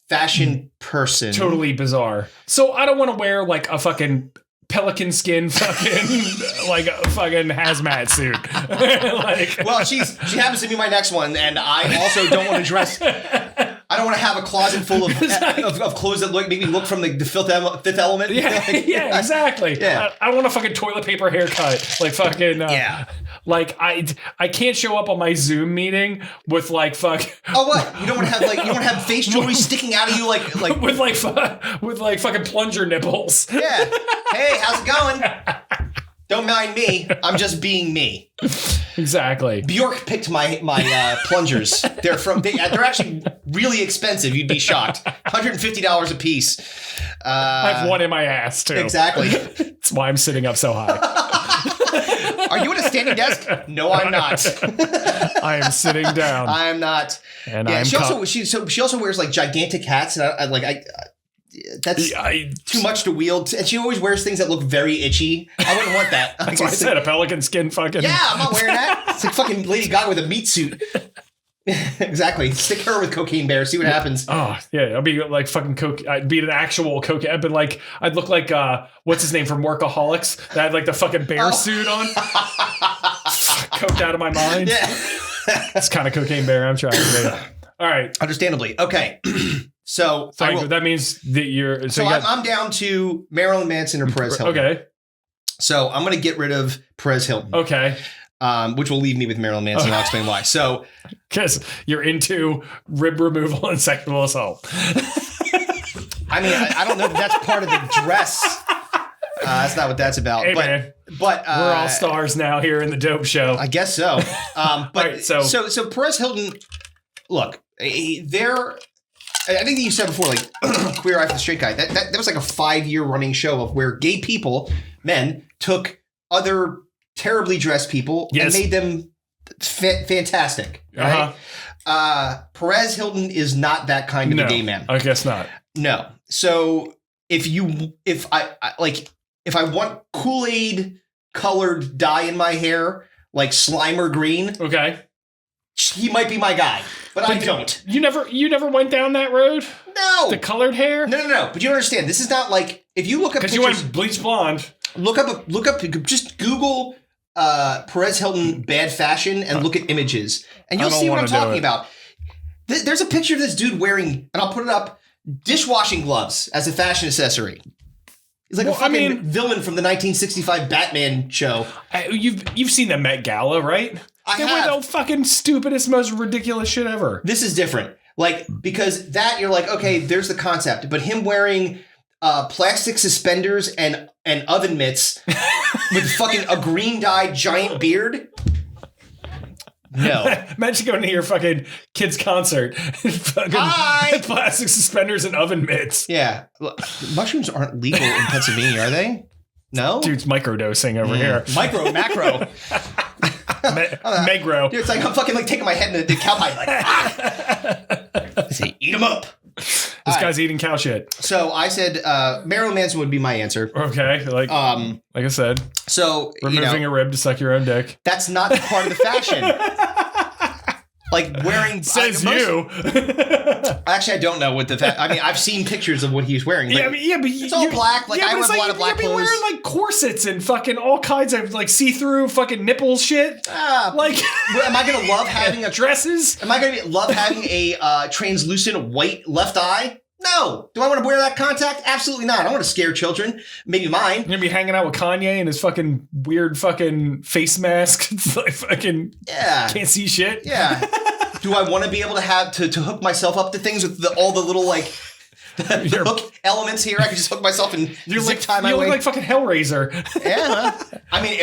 fashion person. Totally bizarre. So I don't want to wear like a fucking pelican skin fucking like a fucking hazmat suit. Like, Well, she happens to be my next one, and I also don't want to dress. I don't want to have a closet full of clothes that make me look from the Fifth Element. yeah, yeah, exactly. Yeah. I want a fucking toilet paper haircut. Like fucking Yeah. Like I can't show up on my Zoom meeting with like fuck. Oh, what? You don't want to have face jewelry sticking out of you like with like fucking plunger nipples. yeah. Hey, how's it going? Don't mind me. I'm just being me. Exactly. Bjork picked my plungers. They're actually really expensive. You'd be shocked. $150 a piece. I have one in my ass too. Exactly. That's why I'm sitting up so high. Are you at a standing desk? No, I'm not. I am sitting down. I am not. And yeah, I'm she also wears like gigantic hats, and that's too much to wield. And she always wears things that look very itchy. I wouldn't want that. That's why I said a pelican skin fucking. Yeah, I'm not wearing that. It's like fucking Lady Gaga with a meat suit. Exactly. Stick her with Cocaine Bear. See what happens. Oh yeah, I'll be like fucking coke. I'd be an actual cocaine. I'd look like what's his name from Workaholics that had like the fucking bear suit on. Coked out of my mind. Yeah. It's kind of Cocaine Bear. I'm trying to make. All right. Understandably. Okay. So that means that you're. So I'm down to Marilyn Manson or Perez Hilton. Okay. So I'm going to get rid of Perez Hilton. Okay. Which will leave me with Marilyn Manson. I'll explain why. So, because you're into rib removal and sexual assault. I mean, I don't know if that's part of the dress. That's not what that's about. Hey, but man. But we're all stars now here in the Dope Show. I guess so. But right, so Perez Hilton. Look, they're. I think that you said before, like Queer Eye for the Straight Guy. That was like a 5-year running show of where gay people, men, took other terribly dressed people and made them fantastic. Right? Perez Hilton is not that kind of a gay man. I guess not. No. So if I want Kool-Aid colored dye in my hair, like Slimer green, okay, he might be my guy. But I don't. You never went down that road? No. The colored hair? No. But you don't understand. This is not like if you look up pictures. Because you went bleach blonde. Look up. Just Google Perez Hilton bad fashion and look at images, and you'll see what I'm talking about. There's a picture of this dude wearing, and I'll put it up, dishwashing gloves as a fashion accessory. He's like a fucking villain from the 1965 Batman show. You've seen the Met Gala, right? They wear the fucking stupidest, most ridiculous shit ever. This is different. Like, because that you're like, okay, there's the concept. But him wearing plastic suspenders and oven mitts with fucking a green dyed giant beard. No. Imagine going to your fucking kid's concert. Fucking plastic suspenders and oven mitts. Yeah. Mushrooms aren't legal in Pennsylvania, are they? No? Dude's microdosing over here. Macro. Megro. Dude, it's like I'm fucking like taking my head in the cow pie, like, I say, eat them up. This guy's eating cow shit. So I said Marilyn Manson would be my answer. Okay, like I said. So removing a rib to suck your own dick. That's not part of the fashion. Like wearing says you. Actually, I don't know what I mean, I've seen pictures of what he's wearing. But it's all black. Like I have a lot of black clothes. Wearing like corsets and fucking all kinds of like see-through fucking nipple shit. Like, am I gonna love having dresses? Am I gonna love having a translucent white left eye? No. Do I want to wear that contact? Absolutely not. I want to scare children. Maybe mine. You're gonna be hanging out with Kanye and his fucking weird fucking face mask. Like fucking can't see shit. Yeah. Do I want to be able to have to hook myself up to things with all the little like the hook elements here? I can just hook myself and zip tie my way. You look like fucking Hellraiser. Yeah. I mean,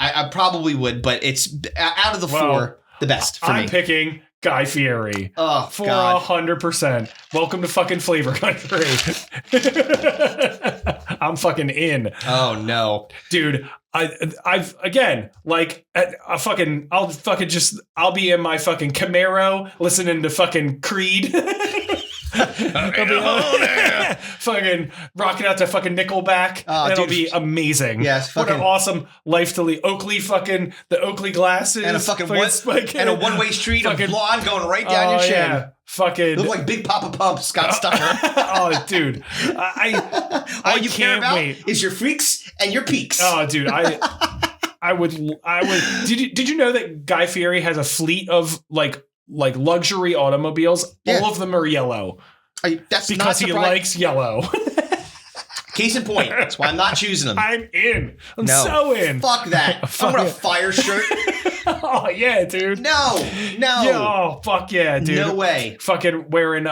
I probably would, but it's out of the four, the best for me. I'm picking Guy Fieri. Oh, for God. 100%. Welcome to fucking Flavor Country. I'm fucking in. Oh no, dude. I've again like I'll be in my fucking Camaro listening to fucking Creed. Fucking rocking out to fucking Nickelback. That'll be amazing. Yes, what an awesome life to lead. The Oakley glasses, and a one-way street of blonde going right down your chin. Yeah. Fucking look like Big Papa Pump, Scott Steiner. Oh, dude, I you can't care about wait. Is your freaks and your peaks. Oh, dude, I would. Did you know that Guy Fieri has a fleet of like luxury automobiles? Yeah. All of them are yellow. That's because he likes yellow. Case in point. That's why I'm not choosing them. I'm in. I'm so in. Fuck that. I want a fire shirt. Oh yeah, dude. No. Yeah, oh fuck yeah, dude. No way. Fucking wearing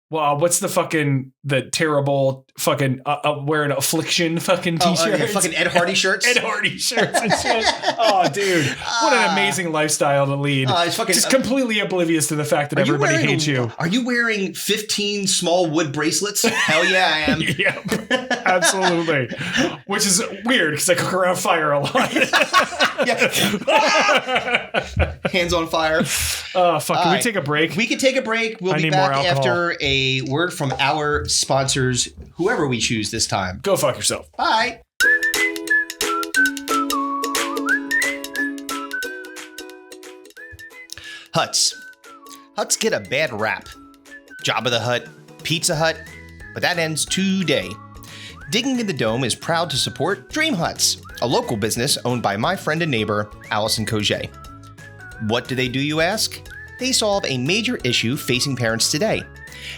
what's the terrible fucking wearing Affliction fucking t-shirts? Yeah, fucking Ed Hardy shirts. Ed Hardy shirts and shit. Oh, dude, what an amazing lifestyle to lead. It's fucking just completely oblivious to the fact that everybody hates you. Are you wearing 15 small wood bracelets? Hell yeah, I am. Yep, absolutely. Which is weird because I cook around fire a lot. Hands on fire. Oh fuck! Can we take a break? We can take a break. We'll be back after a word from our sponsors, whoever we choose this time. Go fuck yourself. Bye. Hutz. Huts get a bad rap. Jabba the Hutt, Pizza Hut, but that ends today. Digging in the Dome is proud to support Dream Hutz, a local business owned by my friend and neighbor, Allison Coget. What do they do, you ask? They solve a major issue facing parents today: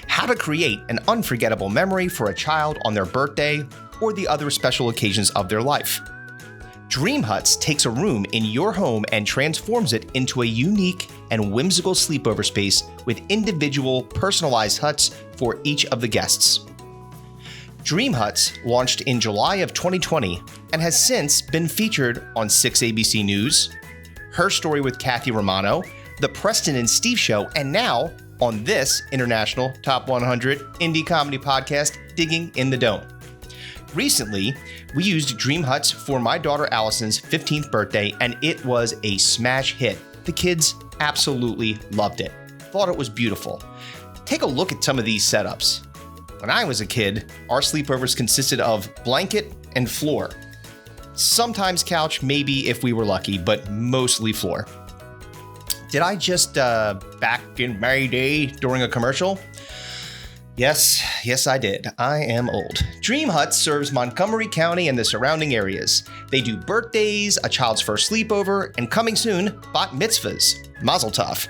how to create an unforgettable memory for a child on their birthday or the other special occasions of their life. Dream Hutz takes a room in your home and transforms it into a unique and whimsical sleepover space with individual, personalized huts for each of the guests. Dream Hutz launched in July of 2020 and has since been featured on 6 ABC News, Her Story with Kathy Romano, The Preston and Steve Show, and now on this international Top 100 indie comedy podcast, Digging in the Dome. Recently, we used Dream Hutz for my daughter Allison's 15th birthday, and it was a smash hit. The kids absolutely loved it. Thought it was beautiful. Take a look at some of these setups. When I was a kid, our sleepovers consisted of blanket and floor. Sometimes couch, maybe if we were lucky, but mostly floor. Did I just back in my day during a commercial? Yes, I did. I am old. Dream Hutz serves Montgomery County and the surrounding areas. They do birthdays, a child's first sleepover, and coming soon, bat mitzvahs. Mazel tov.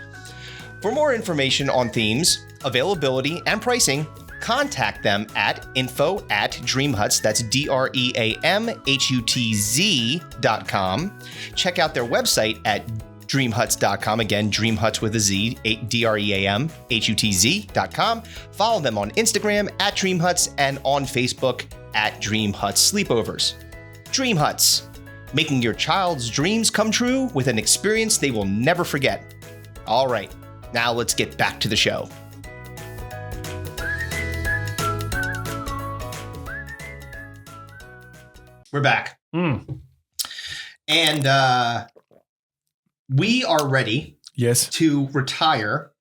For more information on themes, availability, and pricing, contact them at info@dreamhutz, that's DREAMHUTZ.com. Check out their website at dreamhutz.com. Again, Dream Hutz with a Z, DREAMHUTZ.com. Follow them on Instagram at Dream Hutz and on Facebook at Dream Hutz Sleepovers. Dream Hutz, making your child's dreams come true with an experience they will never forget. All right, now let's get back to the show. We're back. And we are ready to retire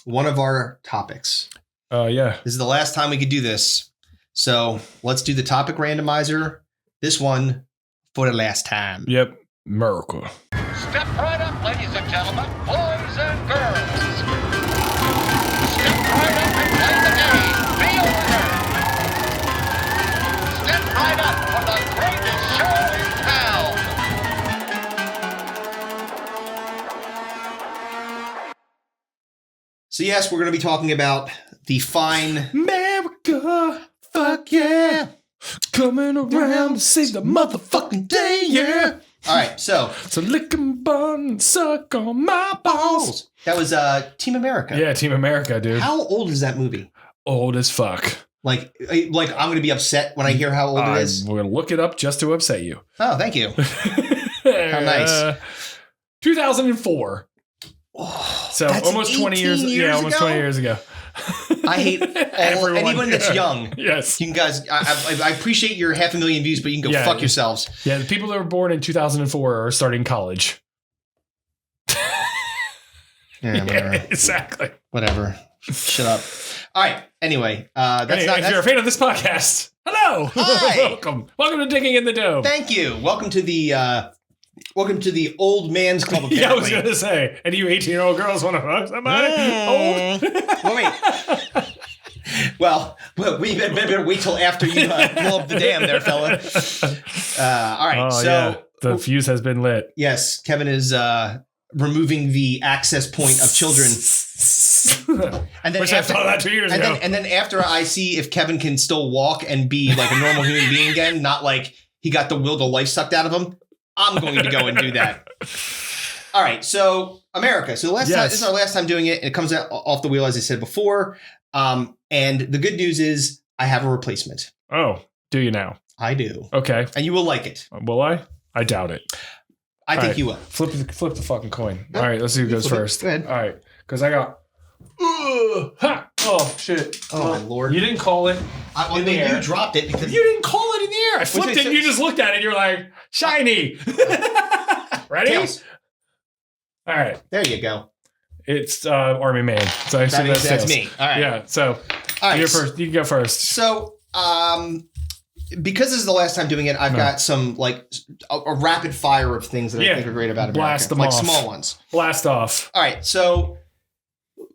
one of our topics. Yeah. This is the last time we could do this. So let's do the topic randomizer. This one for the last time. Yep. Miracle. Step right up, ladies and gentlemen, boys and girls. Step right up and play the game. Be a winner. Step right up for the greatest show in town. So yes, we're going to be talking about the fine America. fuck yeah. Coming around to save the motherfucking day, yeah. All right, so lick 'em bun and suck on my balls. that was Team America. Yeah, Team America, dude. How old is that movie? Old as fuck. Like I'm going to be upset when I hear how old it is. We're going to look it up just to upset you. Oh, thank you. How nice. 2004. So that's almost 20 years. Yeah, almost ago? 20 years ago. I hate anyone that's young. Yes. You guys, I appreciate your 500,000 views, but you can go fuck yourselves. Yeah, the people that were born in 2004 are starting college. Yeah, whatever. Exactly. Whatever. Shut up. All right. Anyway, if you're a fan of this podcast, hello. Hi. Welcome to Digging in the Dome. Thank you. Welcome to the old man's club. Apparently. Yeah, I was going to say, and you 18-year-old girls want to fuck somebody old? Well, wait. Well, we better wait till after you blow up the dam there, fella. All right. So the fuse has been lit. Yes, Kevin is removing the access point of children. And then Wish I thought that 2 years ago. And then after I see if Kevin can still walk and be like a normal human being again, not like he got the will to life sucked out of him, I'm going to go and do that. All right. So America. So the last time, this is our last time doing it. And it comes out off the wheel, as I said before. And the good news is I have a replacement. Oh, do you now? I do. Okay. And you will like it. Will I? I doubt it. I think you will. Flip the fucking coin. All right, let's see who goes first. Go ahead. All right, because I got. Ha! Oh shit! Oh my lord! You didn't call it. You dropped it because you didn't call it in the air. I flipped it. And you just looked at it. And you're like shiny. Ready? Tails. All right. There you go. It's Army Man. So I assume that's me. All right. Yeah. So all right. You're first. You can go first. So because this is the last time doing it, I've got some like a rapid fire of things that I think are great about America. Blast them like off. Small ones. Blast off. All right. So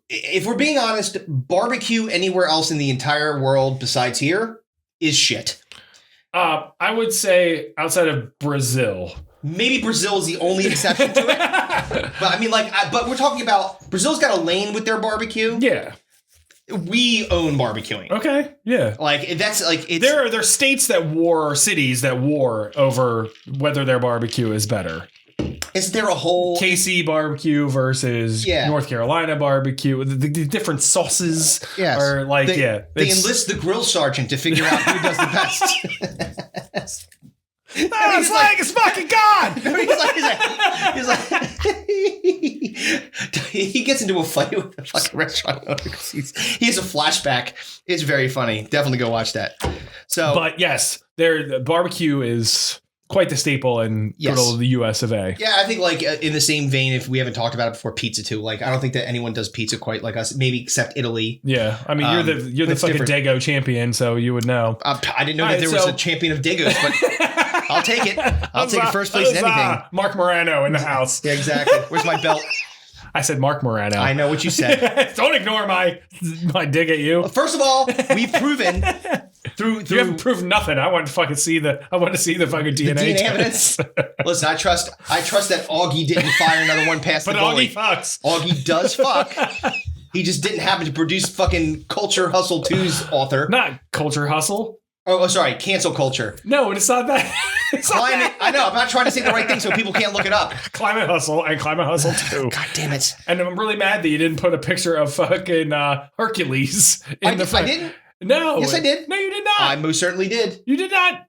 if we're being honest, barbecue anywhere else in the entire world besides here is shit. I would say outside of Brazil. Maybe Brazil is the only exception to it. But I mean, like, but we're talking about Brazil's got a lane with their barbecue. Yeah. We own barbecuing. Okay. Yeah. Like, that's like, it's. There are states that war, or cities that war over whether their barbecue is better. Is there a whole KC barbecue versus North Carolina barbecue? The different sauces are like, they enlist the grill sergeant to figure out who does the best. It's like it's fucking gone. He gets into a fight with the fucking restaurant owner because he has a flashback. It's very funny. Definitely go watch that. So, but yes, the barbecue is quite the staple in total the US of A. Yeah, I think like in the same vein, if we haven't talked about it before, pizza too. Like, I don't think that anyone does pizza quite like us, maybe except Italy. Yeah, I mean, you're the fucking Dago champion, so you would know. I didn't know that there was a champion of Dagos, but I'll take it. I'll take first place in anything. Mark Morano in the house. Yeah, exactly. Where's my belt? I said Mark Morano. I know what you said. Don't ignore my dig at you. First of all, we've proven through you haven't proven nothing. I want to fucking see the fucking DNA evidence. Listen, I trust that Augie didn't fire another one past the goalie. Augie fucks. Augie does fuck. He just didn't happen to produce fucking Culture Hustle 2's author. Not Culture Hustle. Oh, sorry, cancel culture. No, it's not that. Climate. I know. I'm not trying to say the right thing so people can't look it up. Climate Hustle and Climate Hustle 2. God damn it. And I'm really mad that you didn't put a picture of fucking Hercules in the. I didn't. No. Yes, I did. No, you did not. I most certainly did. You did not.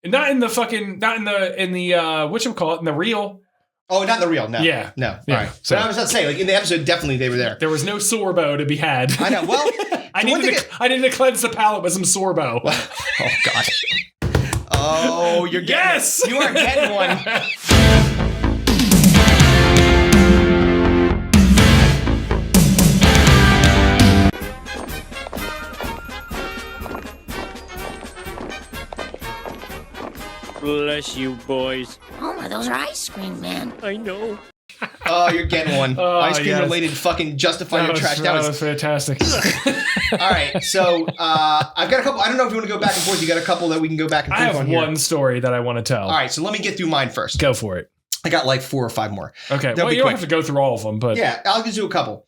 Not in the whatchamacallit, in the reel. Oh, not in the reel. No. Yeah. No. Yeah. All right. So but I was about to say, like in the episode, definitely they were there. There was no sorbo to be had. I know. Well, I needed to cleanse the palate with some sorbo. Oh God. Oh, you're getting it. You are getting one. Bless you, boys. Homer, those are ice cream, man. I know. Oh, you're getting one. Ice cream related fucking justify your trash. That was fantastic. All right. So I've got a couple. I don't know if you want to go back and forth. You got a couple that we can go back and forth on. I have one story that I want to tell. All right. So let me get through mine first. Go for it. I got like 4 or 5 more. Okay. Well, you don't have to go through all of them, but yeah, I'll just do a couple.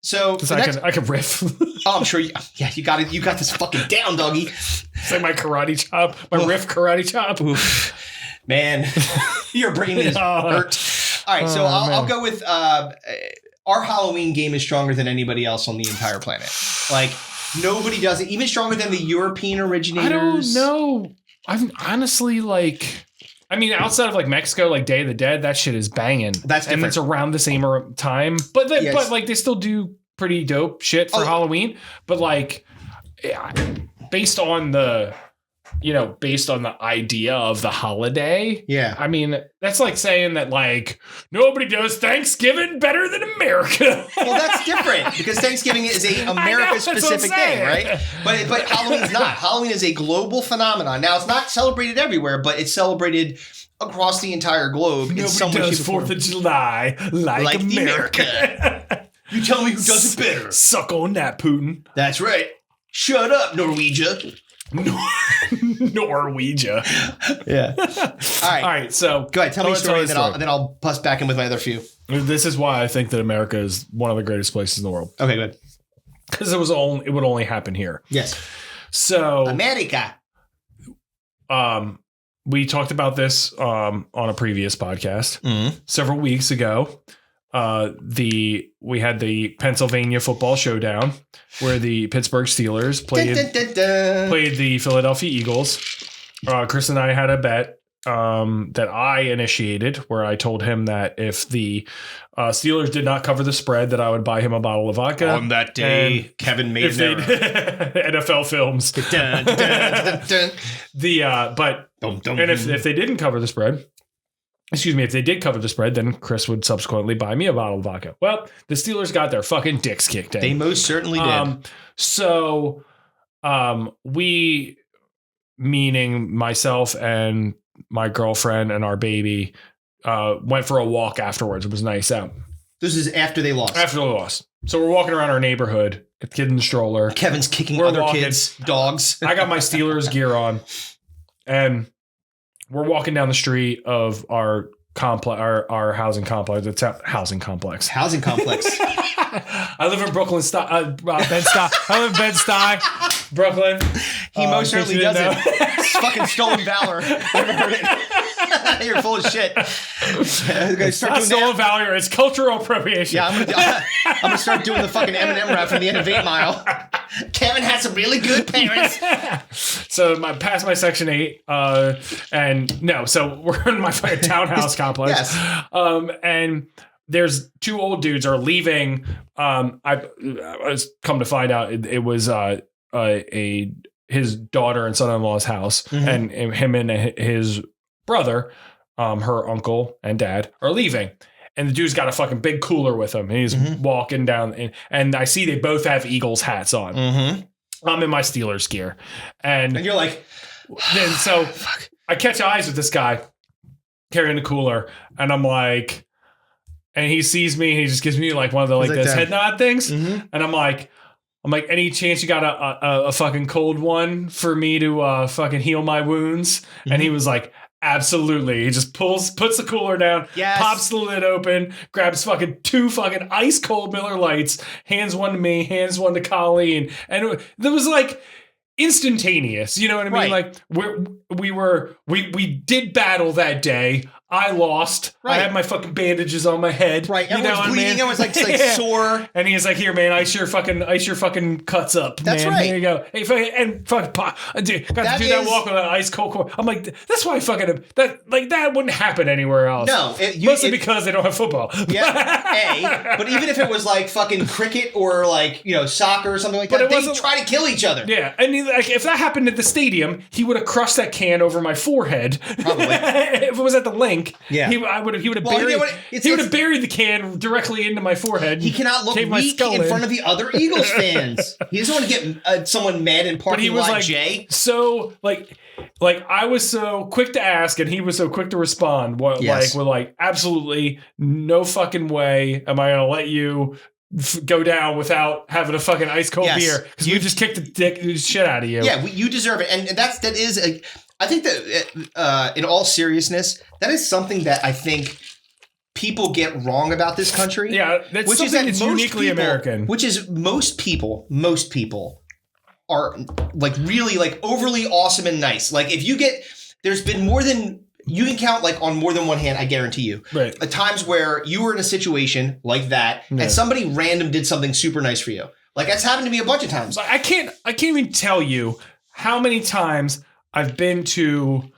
So I can riff. Oh, I'm sure. You got it. You got this fucking down, doggy. It's like my karate chop, riff karate chop. Oof. Man, your brain is hurt. All right, so I'll go with our Halloween game is stronger than anybody else on the entire planet. Like, nobody does it. Even stronger than the European originators. I don't know. I'm honestly like... I mean, outside of like Mexico, like Day of the Dead, that shit is banging. That's different. And it's around the same time. But like they still do pretty dope shit for Halloween. But like, based on the idea of the holiday. Yeah. I mean, that's like saying that like nobody does Thanksgiving better than America. Well, that's different because Thanksgiving is a America-specific thing, right? But Halloween's not. Halloween is a global phenomenon. Now, it's not celebrated everywhere, but it's celebrated across the entire globe. Nobody does 4th of July like America. You tell me who does it better. Suck on that, Putin. That's right. Shut up, Norwegia. Norwegia. Yeah. All right. So go ahead. Tell me a story, then I'll bust back in with my other few. This is why I think that America is one of the greatest places in the world. Okay, good. Because it would only happen here. Yes. So America. We talked about this on a previous podcast several weeks ago. We had the Pennsylvania football showdown where the Pittsburgh Steelers played the Philadelphia Eagles. Chris and I had a bet that I initiated where I told him that if the Steelers did not cover the spread, that I would buy him a bottle of vodka. On that day, Kevin made an error. NFL films. Dun, dun, dun, dun. If they didn't cover the spread, if they did cover the spread, then Chris would subsequently buy me a bottle of vodka. Well, the Steelers got their fucking dicks kicked in. They most certainly did. So we, meaning myself and my girlfriend and our baby, went for a walk afterwards. It was nice out. This is after they lost. After they lost. So we're walking around our neighborhood, a kid in the stroller. Kevin's kicking We're other walking. kids, dogs. I got my Steelers gear on, and we're walking down the street of our complex, our housing complex. It's a housing complex. Housing complex. I live in Brooklyn, Bed-Stuy. I live in Bed-Stuy, Brooklyn. He most in case certainly you didn't doesn't. know. It's fucking stolen valor. Never heard it. You're full of shit. I'm gonna It's start not doing stolen that. valor. It's cultural appropriation. Yeah, I'm gonna start doing the fucking Eminem rap from the end of 8 Mile. Kevin had some really good parents. So past my Section 8, and no, so we're in my fucking townhouse complex. Yes. And there's two old dudes are leaving. I was come to find out it was his daughter and son-in-law's house, and him and his brother, her uncle and dad are leaving. And the dude's got a fucking big cooler with him. And he's walking down, and I see they both have Eagles hats on. I'm in my Steelers gear, and you're like, then so I catch eyes with this guy carrying the cooler, and I'm like, and he sees me, and he just gives me like one of the like this head nod things, and I'm like, any chance you got a fucking cold one for me to fucking heal my wounds? And he was like, absolutely. He just puts the cooler down, pops the lid open, grabs fucking 2 fucking ice cold Miller Lights, hands one to me, hands one to Colleen, and there was like instantaneous. You know what I mean? Right. Like we did battle that day. I lost. Right. I had my fucking bandages on my head. Right. You know Everyone's what I bleeding. mean? Everyone's like sore. And he's like, "Here, man, ice your fucking cuts up, That's man. right. Here you go. Hey, and fucking got to do that walk with an ice cold core. I'm like, that's why fucking that wouldn't happen anywhere else. No, mostly because they don't have football. Yeah, but even if it was like fucking cricket or like soccer or something like that, they try to kill each other. Yeah, and like if that happened at the stadium, he would have crushed that can over my forehead. Probably. If it was at the link, yeah, he would have buried the can directly into my forehead. He cannot look weak in front of the other Eagles fans. He doesn't want to get someone mad in parking lot. Like, Jay. So like I was so quick to ask, and he was so quick to respond. We're absolutely no fucking way am I going to let you go down without having a fucking ice cold beer, because you just kicked the shit out of you. Yeah, you deserve it, and that is I think that in all seriousness, that is something that I think people get wrong about this country. Yeah, that's something that's uniquely American. Which is most people are like really like overly awesome and nice. Like if there's been more than you can count like on more than one hand, I guarantee you. Right. At times where you were in a situation like that and somebody random did something super nice for you. Like that's happened to me a bunch of times. I can't even tell you how many times I've been to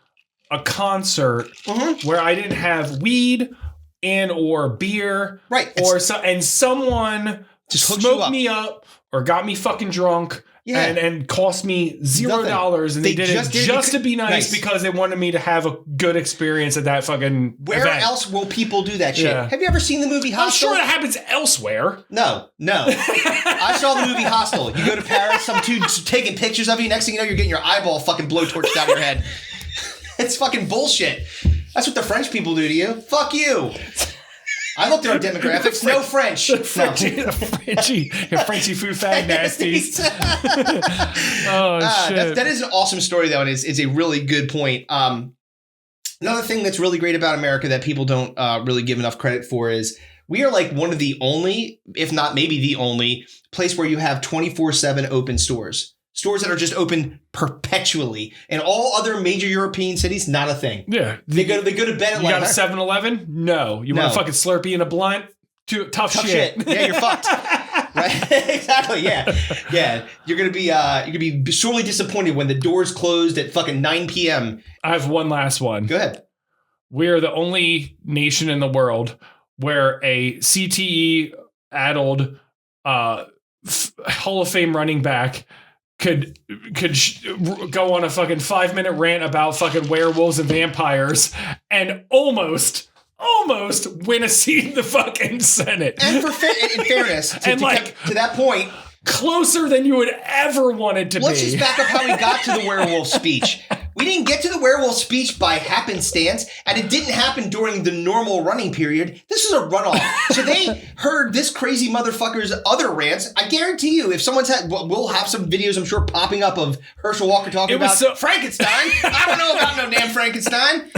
a concert where I didn't have weed and or beer, right? And someone just smoked me up or got me fucking drunk. Yeah. And cost me $0, and they did it just to be nice because they wanted me to have a good experience at that fucking Where event. Else will people do that shit? Yeah. Have you ever seen the movie Hostel? I'm sure that happens elsewhere. No. I saw the movie Hostel. You go to Paris, some dude's taking pictures of you. Next thing you know, you're getting your eyeball fucking blowtorched out of your head. It's fucking bullshit. That's what the French people do to you. Fuck you. I looked at our demographics. No French. Frenchie food fag nasties. Shit. That is an awesome story, though, and it's a really good point. Another thing that's really great about America that people don't really give enough credit for is we are like one of the only, if not maybe the only, place where you have 24/7 open stores. Stores that are just open perpetually. In all other major European cities, not a thing. Yeah. They go to bed at like... You got a 7-Eleven? No. You want a fucking Slurpee and a blunt? Tough shit. Yeah, you're fucked. Right? Exactly, yeah. Yeah. You're gonna be sorely disappointed when the doors closed at fucking 9 p.m. I have one last one. Go ahead. We're the only nation in the world where a CTE addled Hall of Fame running back could go on a fucking 5-minute rant about fucking werewolves and vampires and almost win a seat in the fucking Senate. And in fairness, to that point, closer than you would ever want it to be. Let's just back up how we got to the werewolf speech. We didn't get to the werewolf speech by happenstance, and it didn't happen during the normal running period. This is a runoff. So they heard this crazy motherfucker's other rants. I guarantee you, if someone's we'll have some videos, I'm sure, popping up of Herschel Walker talking about Frankenstein. I don't know about no damn Frankenstein.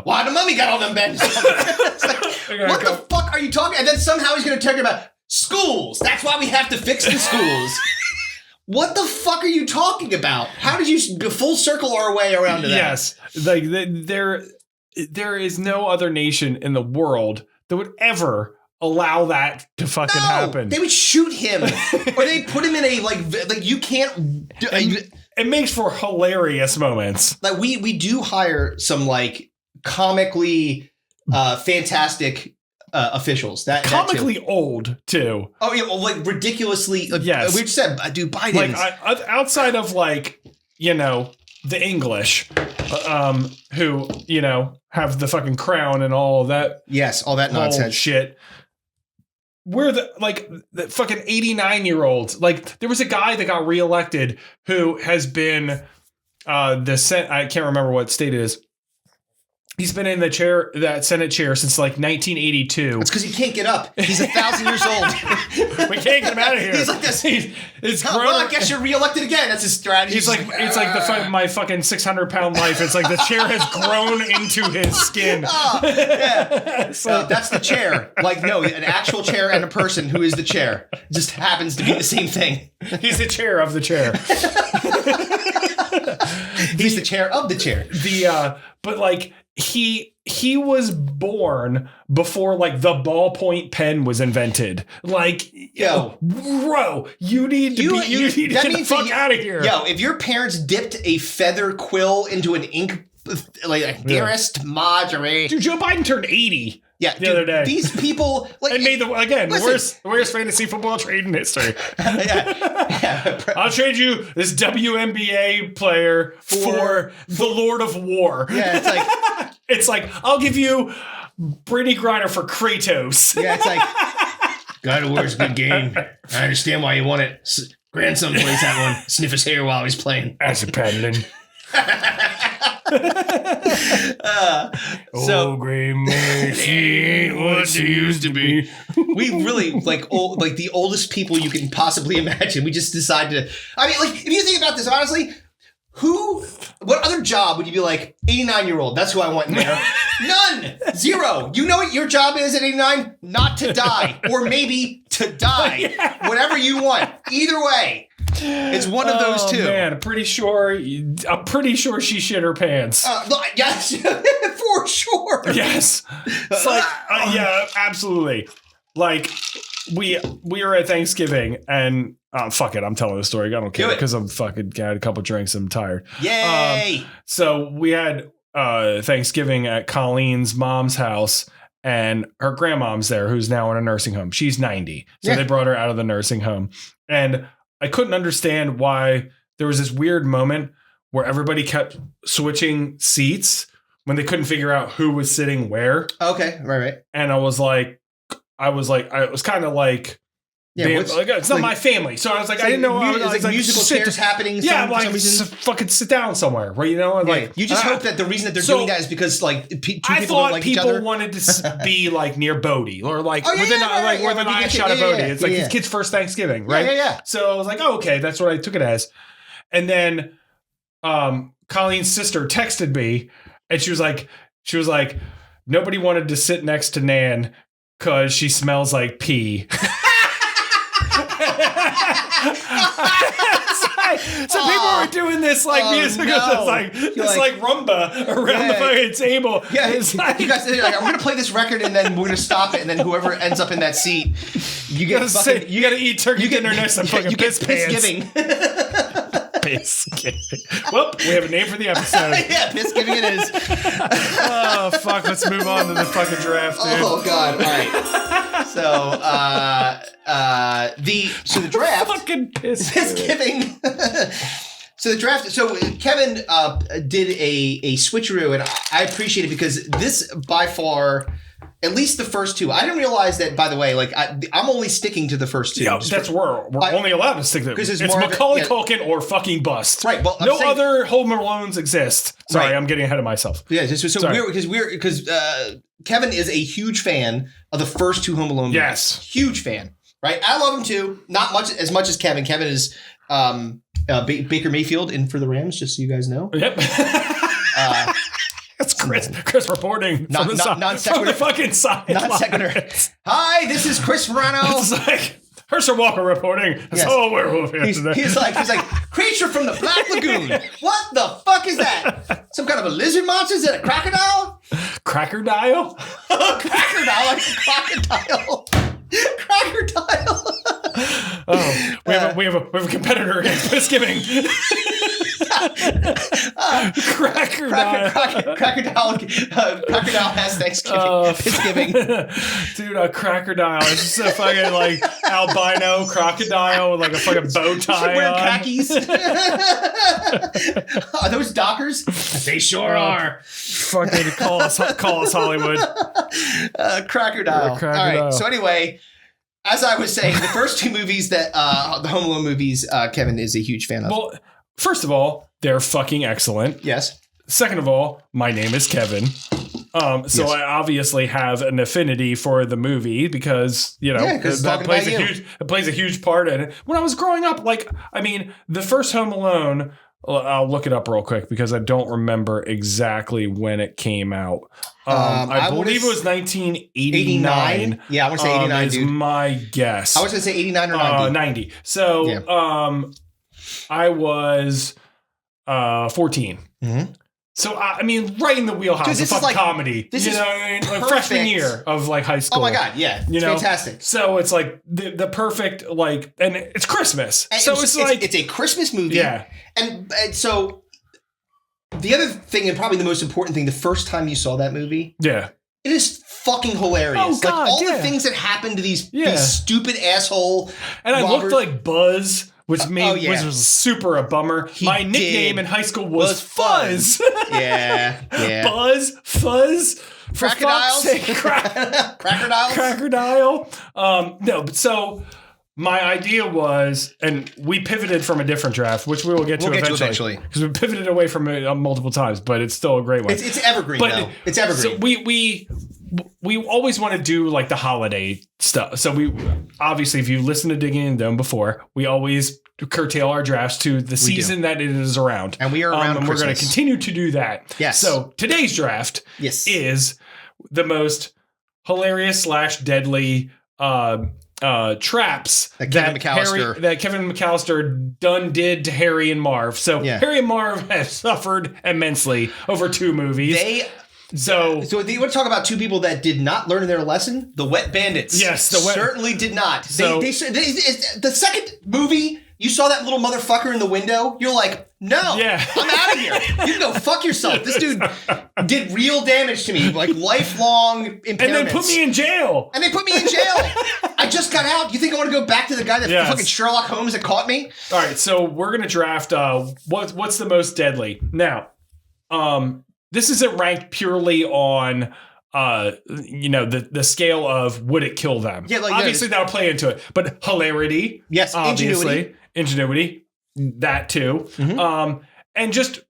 Why the mummy got all them beds? What the fuck are you talking? And then somehow he's going to talk about schools. That's why we have to fix the schools. What the fuck are you talking about? How did you full circle our way around to that? Yes. Like there is no other nation in the world that would ever allow that to fucking happen. They would shoot him or they put him in a like you can't it makes for hilarious moments. Like we do hire some like comically fantastic officials. That comically too. Old too. Oh yeah, well, like ridiculously. Yes, we just said, dude, Biden. Like outside of like the English, who have the fucking crown and all of that. Yes, all that nonsense shit. We're the fucking 89-year-olds. Like there was a guy that got reelected who has been I can't remember what state it is. He's been in that Senate chair since like 1982. It's because he can't get up. He's 1,000 years old. We can't get him out of here. He's like this. It's grown. Well, I guess you're reelected again. That's his strategy. He's like, it's like my fucking 600-pound life. It's like the chair has grown into his skin. Oh, yeah. So that's the chair. Like, no, an actual chair and a person who is the chair. It just happens to be the same thing. He's the chair of the chair. He's the chair of the chair. But like he was born before like the ballpoint pen was invented. Like, yo, bro, you need to get the fuck out of here. Yo, if your parents dipped a feather quill into an ink, like dearest Marjorie. Dude, Joe Biden turned 80. Yeah, the other day. These people like and made the worst fantasy football trade in history. yeah. I'll trade you this WNBA player for the Lord of War. Yeah, it's like I'll give you Brittany Griner for Kratos. Yeah, it's like God of War's a good game. I understand why you want it. Grandson plays that one. Sniff his hair while he's playing. Acid paddling. So great man, she ain't what she used to be. We really like the oldest people you can possibly imagine. We just decided to. I mean, like if you think about this honestly, what other job would you be like 89-year-old? That's who I want in there. None, zero. You know what your job is at 89? Not to die, or maybe to die. Yeah. Whatever you want. Either way. It's one of those two. Man, I'm pretty sure she shit her pants. Yes, for sure. Yes. It's like, yeah, absolutely. Like, we were at Thanksgiving and fuck it, I'm telling the story. I don't care because I'm fucking had a couple drinks. I'm tired. Yay! So we had Thanksgiving at Colleen's mom's house. And her grandmom's there, who's now in a nursing home. She's 90. So they brought her out of the nursing home. And I couldn't understand why there was this weird moment where everybody kept switching seats when they couldn't figure out who was sitting where. Okay, right. And I was kind of like, it's not my family. So I was like, I didn't know. I was like musical chairs happening. Yeah, I'm like, fucking sit down somewhere. Right? Like, you just hope that the reason that they're doing that is because like two people don't like each other. I thought people wanted to be like near Bodie or like within an eye shot of Bodie. It's like his kid's first Thanksgiving, right? Yeah. So I was like, oh, okay, that's what I took it as. And then Colleen's sister texted me, and she was like, nobody wanted to sit next to Nan because she smells like pee. So people were doing this like music, it's like rumba around the fucking table. Yeah, it's like, you guys, like, I'm gonna play this record and then we're gonna stop it, and then whoever ends up in that seat, you gotta eat turkey dinner next to fucking Pissgiving. Pissgiving. Well, we have a name for the episode. Yeah, Pissgiving it is. Oh fuck! Let's move on to the fucking draft, dude. Oh god! All right. So the draft. Fucking Pissgiving. So the draft. So Kevin did a switcheroo, and I appreciate it because this by far At least the first two. I didn't realize that, by the way, like I'm only sticking to the first two. Yeah, that's where we're only allowed to stick to. Because It's more Macaulay Culkin or fucking bust. Right. Well, no other Home Alones exist. Sorry, Right. I'm getting ahead of myself. Yeah, because Kevin is a huge fan of the first two Home Alone movies. Yes. Huge fan. Right. I love him too. Not as much as Kevin. Kevin is Baker Mayfield in for the Rams, just so you guys know. Yep. That's Chris. Chris reporting from the fucking side. Not secular. Hi, this is Chris Verano. It's like Herschel Walker reporting. That's all werewolf here today. He's like creature from the Black Lagoon. What the fuck is that? Some kind of a lizard monster? Is that a crocodile? Crackerdile? Crocodile, like a crocodile. Crackerdile. Oh, we have a competitor against Pissgiving. Crocodile has Thanksgiving. Pissgiving. Dude, a Crackerdile. It's just a fucking like albino crocodile with like a fucking bow tie Wearing on. khakis. Are those Dockers? They sure are. Fucking call us Hollywood. Crackerdile. All right. So anyway, as I was saying, the first two movies that the Home Alone movies, Kevin is a huge fan of. Well, first of all, they're fucking excellent. Yes. Second of all, my name is Kevin. So yes. I obviously have an affinity for the movie because, you know, that plays a huge part in it. When I was growing up, like, I mean, the first Home Alone, I'll look it up real quick because I don't remember exactly when it came out. I believe it was 1989. Yeah, I want to say 89, is dude. my guess. I was going to say 89 or 90. 90. So, I was 14. Mm-hmm. So, I mean, right in the wheelhouse of like comedy. This you know what I mean? Like freshman year of like high school. Oh my God, yeah. It's fantastic. So it's like the perfect, like, and it's Christmas. And so it's like. It's a Christmas movie. Yeah. And so the other thing, and probably the most important thing, the first time you saw that movie. Yeah. It is fucking hilarious. Oh, God, like all the things that happen to these stupid asshole. And I looked like Buzz. Which was super a bummer. My nickname in high school was Fuzz. Yeah. Buzz, Fuzz. For Crocodiles? fuck's sake. Crackerdile. No, but so my idea was, and we pivoted from a different draft, which we will get to eventually. Because we pivoted away from it multiple times, but it's still a great one. It's evergreen, though. It's evergreen. So we always want to do like the holiday stuff. So we obviously, if you listen to Digging in Dome before, we always curtail our drafts to the season that it is around. And we are around and we're going to continue to do that. Yes. So today's draft is the most hilarious / deadly traps that Kevin McCallister did to Harry and Marv. So Harry and Marv have suffered immensely over two movies. So you want to talk about two people that did not learn their lesson? The Wet Bandits. Yes, certainly did not. So the second movie, you saw that little motherfucker in the window. You're like, no, I'm out of here. You can go fuck yourself. This dude did real damage to me, like lifelong impairments. And they put me in jail. I just got out. You think I want to go back to the guy that fucking Sherlock Holmes that caught me? All right, so we're gonna draft. What's the most deadly now? This isn't ranked purely on, the scale of would it kill them? Yeah, like obviously that would play into it, but hilarity, yes, obviously, ingenuity, that too, and just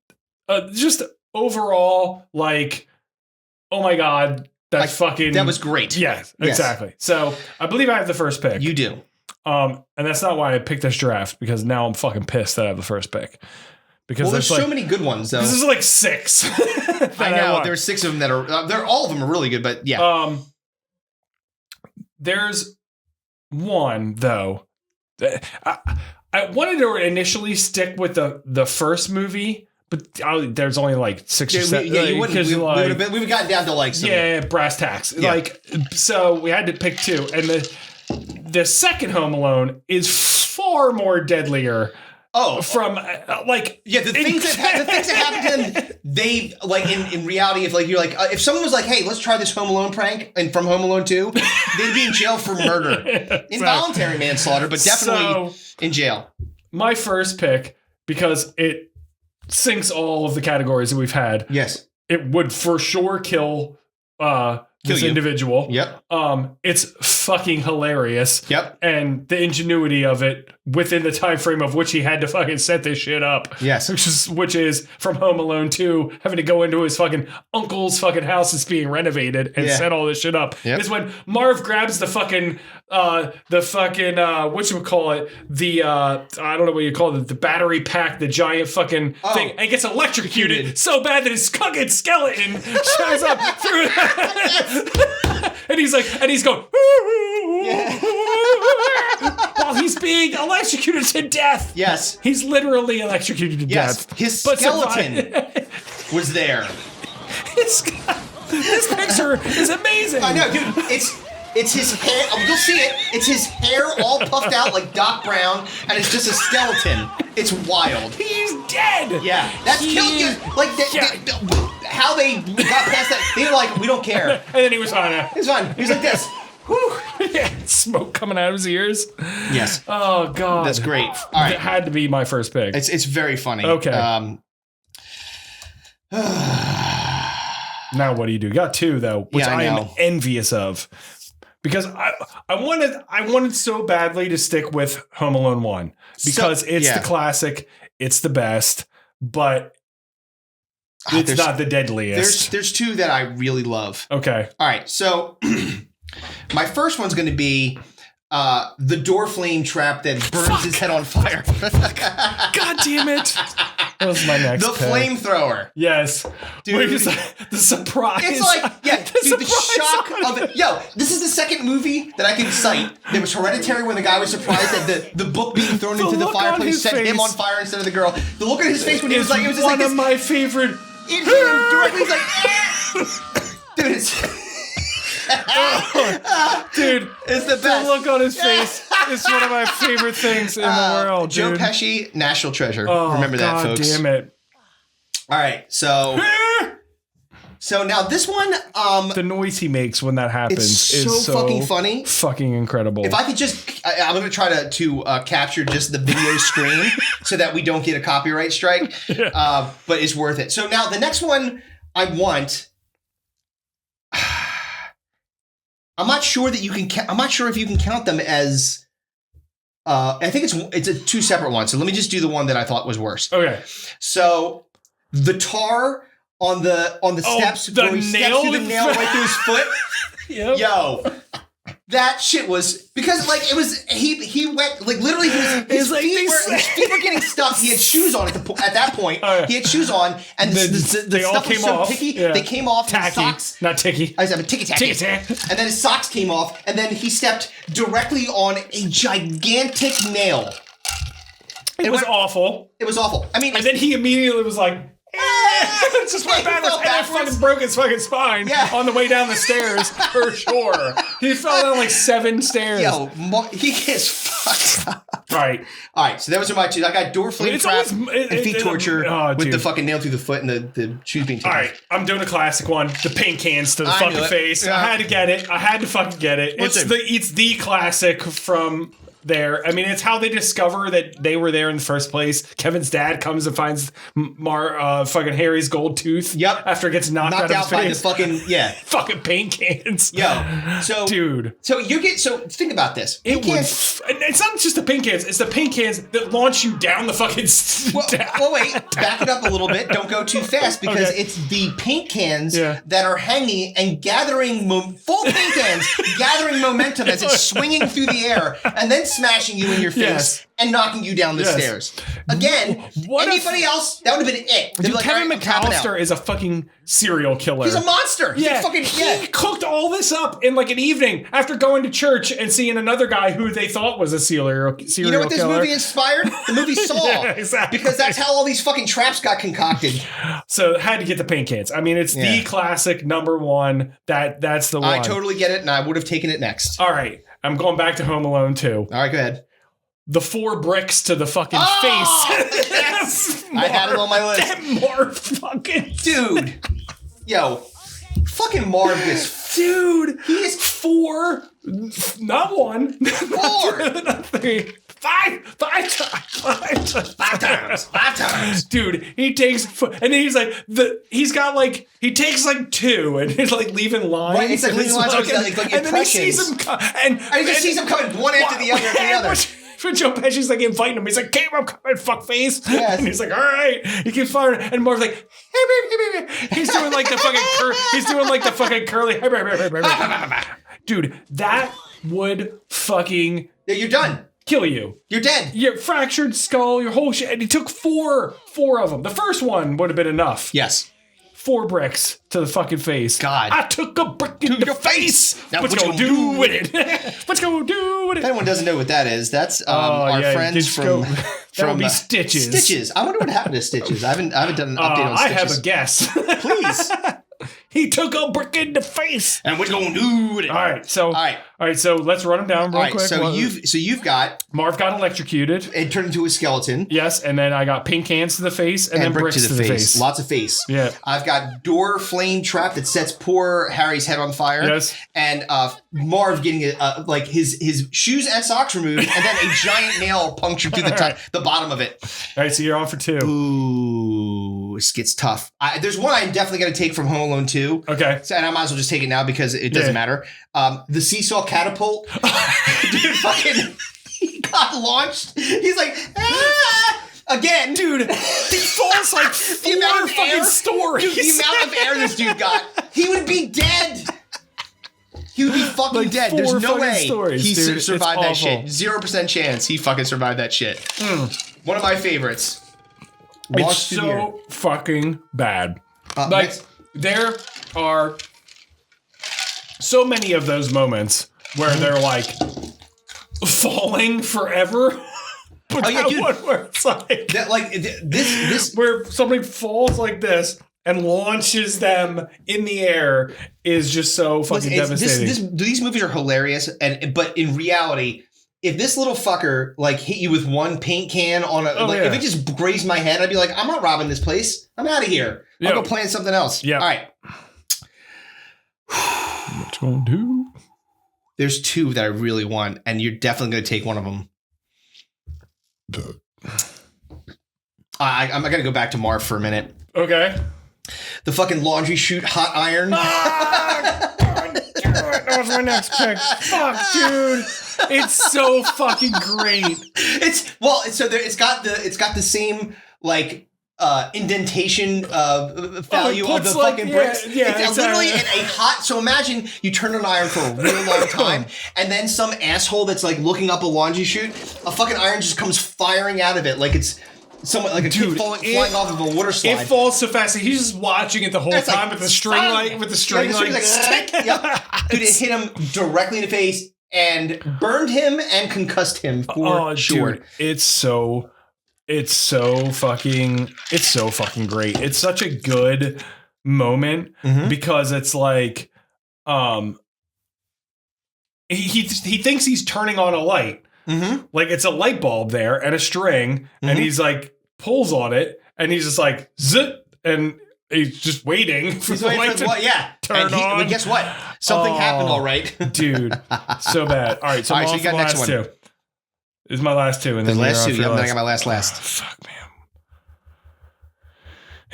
overall, like, oh my God, that was great. Yes, exactly. So I believe I have the first pick. You do, and that's not why I picked this draft because now I'm fucking pissed that I have the first pick. Because there's so many good ones, though. This is like 6. I know. There's 6 of them that are... all of them are really good, but yeah. There's one, though. I wanted to initially stick with the first movie, but there's only like 6 or 7. Yeah, you wouldn't. We would have gotten down to like some... Yeah, brass tacks. Yeah. Like, so we had to pick 2. And the second Home Alone is far more deadlier. Oh, from the things that happen to them, they like in reality. If like you're like if someone was like, hey, let's try this Home Alone prank, and from Home Alone 2, they'd be in jail for murder, involuntary manslaughter, but definitely in jail. My first pick, because it syncs all of the categories that we've had. Yes, it would for sure kill this individual. Yep. It's fucking hilarious. Yep. And the ingenuity of it within the time frame of which he had to fucking set this shit up. Yes. Which is from Home Alone 2, having to go into his fucking uncle's fucking house that's being renovated and set all this shit up. Yep. Is when Marv grabs the fucking whatchamacallit, I don't know what you call it, the battery pack, the giant fucking thing, and gets electrocuted so bad that his fucking skeleton shows up through and he's going while he's being electrocuted to death. Yes. He's literally electrocuted to death. His skeleton was there. This picture is amazing. I know, dude. It's his hair. You'll see it. It's his hair all puffed out like Doc Brown, and it's just a skeleton. It's wild. He's dead. Yeah, that's killing you. Like how they got past that. They were like, we don't care. And then he was on it. He's fine. He was like this. Whew. Yeah, smoke coming out of his ears. Yes. Oh god. That's great. All right. It had to be my first pick. It's very funny. Okay. Now what do you do? You got two though, which I am envious of. Because I wanted so badly to stick with Home Alone 1 because it's the classic, it's the best, but it's not the deadliest. There's two that I really love. Okay. All right. So my first one's going to be the door flame trap that burns his head on fire. God damn it. That was my next The flamethrower. Yes. Dude. The surprise. It's like, the shock of it. Yo, this is the second movie that I can cite. There was Hereditary when the guy was surprised that the book being thrown into the fireplace set him on fire instead of the girl. The look on his face when he was like, it was just one like of my favorite. It hit him directly. He's like, dude, it's... Dude, it's the best. The look on his face is one of my favorite things in the world. Joe dude. Pesci, National Treasure. Oh, remember that, God folks. Damn it! All right, so now this one, the noise he makes when that happens is so fucking funny, fucking incredible. If I could just, I'm going to try to capture just the video screen so that we don't get a copyright strike, but it's worth it. So now the next one I want. I'm not sure that you can. I'm not sure if you can count them as. I think it's a two separate ones. So let me just do the one that I thought was worst. Okay. So the tar on the steps where he steps through the nail right through his foot. Yep. Yo, that shit was because like it was he went like literally his feet were getting stuck. He had shoes on at that point. Oh, yeah. He had shoes on and the stuff came was so off. ticky. Yeah. They came off. Tacky, his socks, not ticky. I said ticky tacky. And then his socks came off, and then he stepped directly on a gigantic nail. It was awful. It was awful. I mean, and then he immediately was like. It's just went backwards, and I fucking broke his fucking spine on the way down the stairs for sure. He fell down like 7 stairs. Yo, he is fucked up. All right. So those are my two. I got door flame trap and feet torture with the fucking nail through the foot and the shoes being taken. All right, I'm doing a classic one. The paint cans to the fucking face. Yeah. I had to get it. I had to fucking get it. It's the classic from there. I mean, it's how they discover that they were there in the first place. Kevin's dad comes and finds fucking Harry's gold tooth. Yep. After it gets knocked out of his by face. the fucking fucking paint cans. Yo, so dude. So think about this. It's not just the paint cans. It's the paint cans that launch you down the fucking. Well, wait. Back it up a little bit. Don't go too fast because it's the paint cans that are hanging and gathering full paint cans, gathering momentum as it's swinging through the air and then smashing you in your face and knocking you down the stairs. Again, anybody else, that would have been it. Dude, like, Kevin McCallister is a fucking serial killer. He's a monster. He's a fucking He cooked all this up in like an evening after going to church and seeing another guy who they thought was a serial killer. You know what this movie inspired? The movie Saw. Yeah, exactly. Because that's how all these fucking traps got concocted. So had to get the paint cans. I mean, it's the classic number one. That's the one. I totally get it, and I would have taken it next. All right. I'm going back to Home Alone 2. All right, go ahead. The 4 bricks to the fucking face. Yes! I had it on my list. That Marv fucking dude. Yo, fucking Marv is dude. He is 4, not 1, 4, not 3, 5 times. Dude, he takes, and then he's like, he takes like 2 and he's like leaving lines. Right, it's like leaving lines, like and then he sees impressions. him, And he just sees them coming one after the other. For Joe Pesci's like inviting him. He's like, "Keep him coming, fuckface." Yes. And he's like, "All right." He keeps firing, and Marv's like, "Hey, baby." He's doing like the fucking curly. Dude, that would fucking You're done. kill you. You're dead. Your fractured skull, your whole shit. And he took four of them. The first one would have been enough. Yes. 4 bricks to the fucking face. God. I took a brick to your face. Now What's what you gonna do with it? What's gonna do with If it? anyone doesn't know what that is, that's our friends from that would be Stitches. Stitches. I wonder what happened to Stitches. I haven't done an update on Stitches. I have a guess. Please. He took a brick in the face. And what you gonna do with it? All right, so let's run him down real quick. So you've got Marv got electrocuted. it turned into a skeleton. Yes, and then I got pink hands to the face, and then brick bricks to the face. Lots of face. Yeah. I've got door flame trap that sets poor Harry's head on fire. Yes. And Marv getting like his shoes and socks removed, and then a giant nail punctured through the bottom of it. All right, so you're on for 2. Ooh, this gets tough. There's one I'm definitely going to take from Home Alone 2. Okay. So, and I might as well just take it now because it doesn't matter. The seesaw catapult. Dude, fucking, he got launched. He's like, again. Dude, he falls like 4 fucking stories. Dude, the amount of air this dude got, he would be dead. He would be fucking Like dead. 4 There's no fucking way stories, he dude. survived that It's shit. awful. 0% chance he fucking survived that shit. One of my favorites. It's Launched through the air. so fucking bad. Like, next- there are so many of those moments where they're like falling forever. But Oh, yeah, that dude. one where it's like That like this where somebody falls like this and launches them in the air is just so fucking devastating. These movies are hilarious, but in reality, if this little fucker like hit you with one paint can on a if it just grazed my head, I'd be like, I'm not robbing this place. I'm out of here. Yeah. I'll go plan something else. Yeah. All right. What you gonna do? There's 2 that I really want, and you're definitely going to take one of them. I'm going to go back to Marv for a minute. Okay. The fucking laundry chute hot iron. That was my next pick. Fuck, dude. It's so fucking great. It's got the same like indentation value of the fucking bricks. Yeah, it's exactly. literally a hot. So imagine you turn on an iron for a really long time, and then some asshole that's like looking up a laundry chute, a fucking iron just comes firing out of it like it's someone like a kid flying off of a water slide. It falls so fast. He's just watching it the whole It's like, time with the string light. With the string light. Yep. Dude, it hit him directly in the face and burned him and concussed him for sure. Dude, it's so fucking great. It's such a good moment because it's like he thinks he's turning on a light. Like it's a light bulb there and a string, and he's like pulls on it, and he's just like zit, and he's just waiting for the light to turn on. But guess what? Something happened, all right, dude. So bad. All right, so you got next one. 2. This is my last 2, and The then last 2. you're Then off I your got my last. Fuck, man.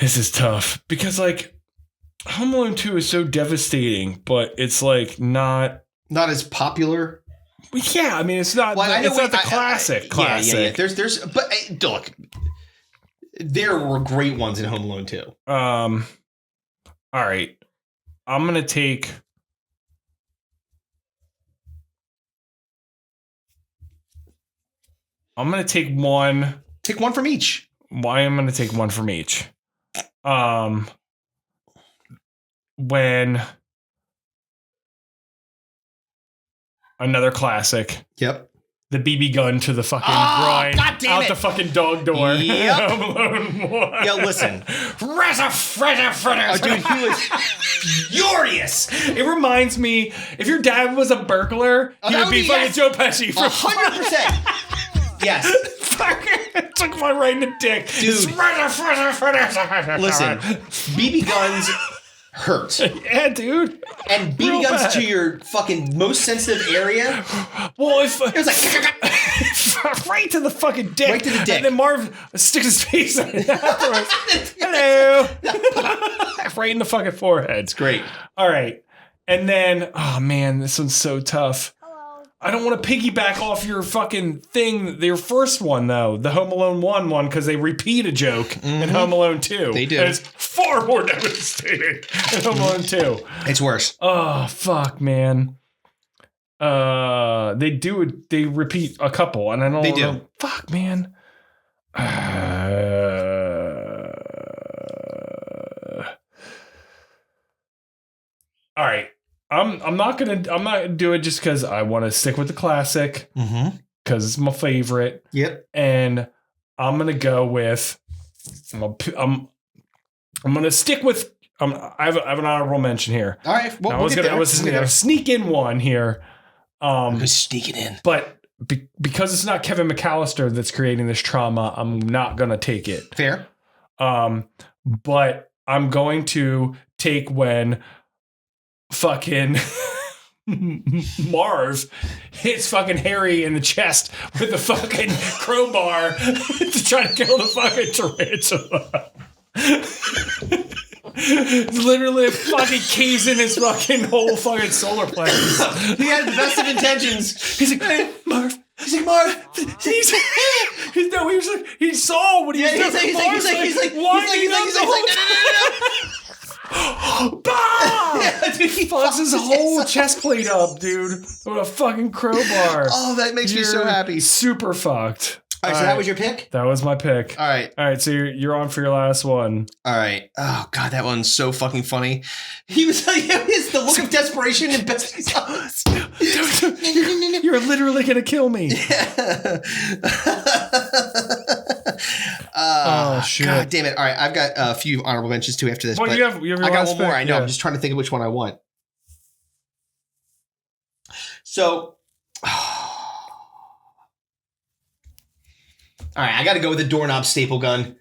This is tough because like Home Alone 2 is so devastating, but it's like not as popular. Yeah, I mean it's not. Well, it's not the classic. Yeah. There's, but look, there were great ones in Home Alone 2. All right, I'm gonna take. one. Take one from each. Why I'm gonna take one from each. When another classic. Yep. The BB gun to the fucking groin. God damn out it. the fucking dog door. Yep. Home Alone 1. Yo, listen. Oh, dude, he was furious. It reminds me, if your dad was a burglar, he would be fucking Joe Pesci. 100%. Yes. It took my right in the dick. Dude. Listen, BB guns hurt. Yeah, dude. And Real BB guns bad. to your fucking most sensitive area. Well, if It was like right to the fucking dick. Right to the dick. And then Marv sticks his face on it afterwards. Hello. Right in the fucking forehead. It's great. All right. And then, oh man, this one's so tough. I don't want to piggyback off your fucking thing, your first one, though. The Home Alone 1 because they repeat a joke in Home Alone 2. They do. And it's far more devastating than Home Alone 2. It's worse. Oh, fuck, man. They repeat a couple, and I don't know. Fuck, man. All right. I'm not gonna do it just because I want to stick with the classic because it's my favorite. Yep. And I'm gonna go with I'm gonna stick with I have an honorable mention here. All right. Well, I was gonna sneak in one here. Just sneak it in. But because it's not Kevin McCallister that's creating this trauma, I'm not gonna take it. Fair. But I'm going to take when fucking Marv hits fucking Harry in the chest with the fucking crowbar to try to kill the fucking tarantula. It's literally fucking casing his fucking whole fucking solar plexus. He had the best of intentions. He's like, hey, Marv. He's like, Marv. He saw what he was doing. He's like, bah! Dude, he fucks his whole chest plate up, dude, with a fucking crowbar. Oh, that makes me so happy. Super fucked. All right, so that was your pick? That was my pick. All right. So you're on for your last one. All right. Oh, God, that one's so fucking funny. He was like, the look of desperation and You're literally going to kill me. Yeah. Oh, shit. God damn it. All right, I've got a few honorable mentions too after this. Well, but you have your I got last one more. pick, I know. yeah. I'm just trying to think of which one I want. So, all right, I got to go with the doorknob staple gun.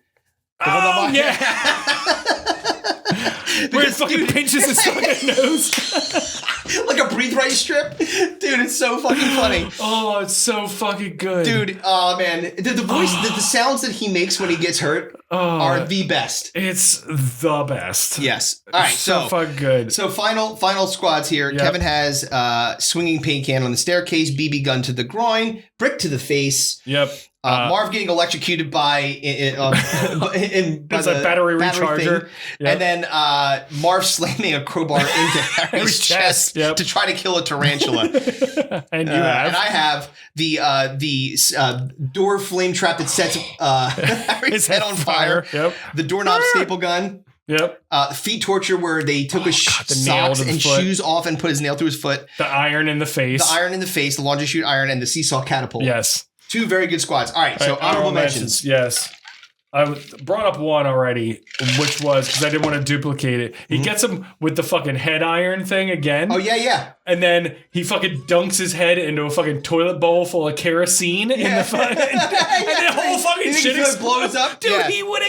Oh, yeah. Where it fucking pinches his fucking nose. Like a breathe right strip. Dude, it's so fucking funny. Oh, it's so fucking good. Dude, oh, man. The voice, the sounds that he makes when he gets hurt are the best. It's the best. Yes. All right, so fucking good. So final squads here. Yep. Kevin has swinging paint can on the staircase, BB gun to the groin, brick to the face. Yep. Marv getting electrocuted by There's a battery recharger. Yep. And then Marv slamming a crowbar into Harry's chest to try to kill a tarantula. And I have the door flame trap that sets Harry's head on fire. Yep. The doorknob staple gun. Yep. Feet torture where they took his socks and shoes off and put his nail through his foot. The iron in the face. The laundry chute iron, and the seesaw catapult. Yes. Two very good squads. All right, so honorable mentions. Yes. I brought up one already, which was because I didn't want to duplicate it. He gets him with the fucking head iron thing again. Oh, yeah. And then he fucking dunks his head into a fucking toilet bowl full of kerosene in the fucking... and the whole fucking shit blows up. Dude, he would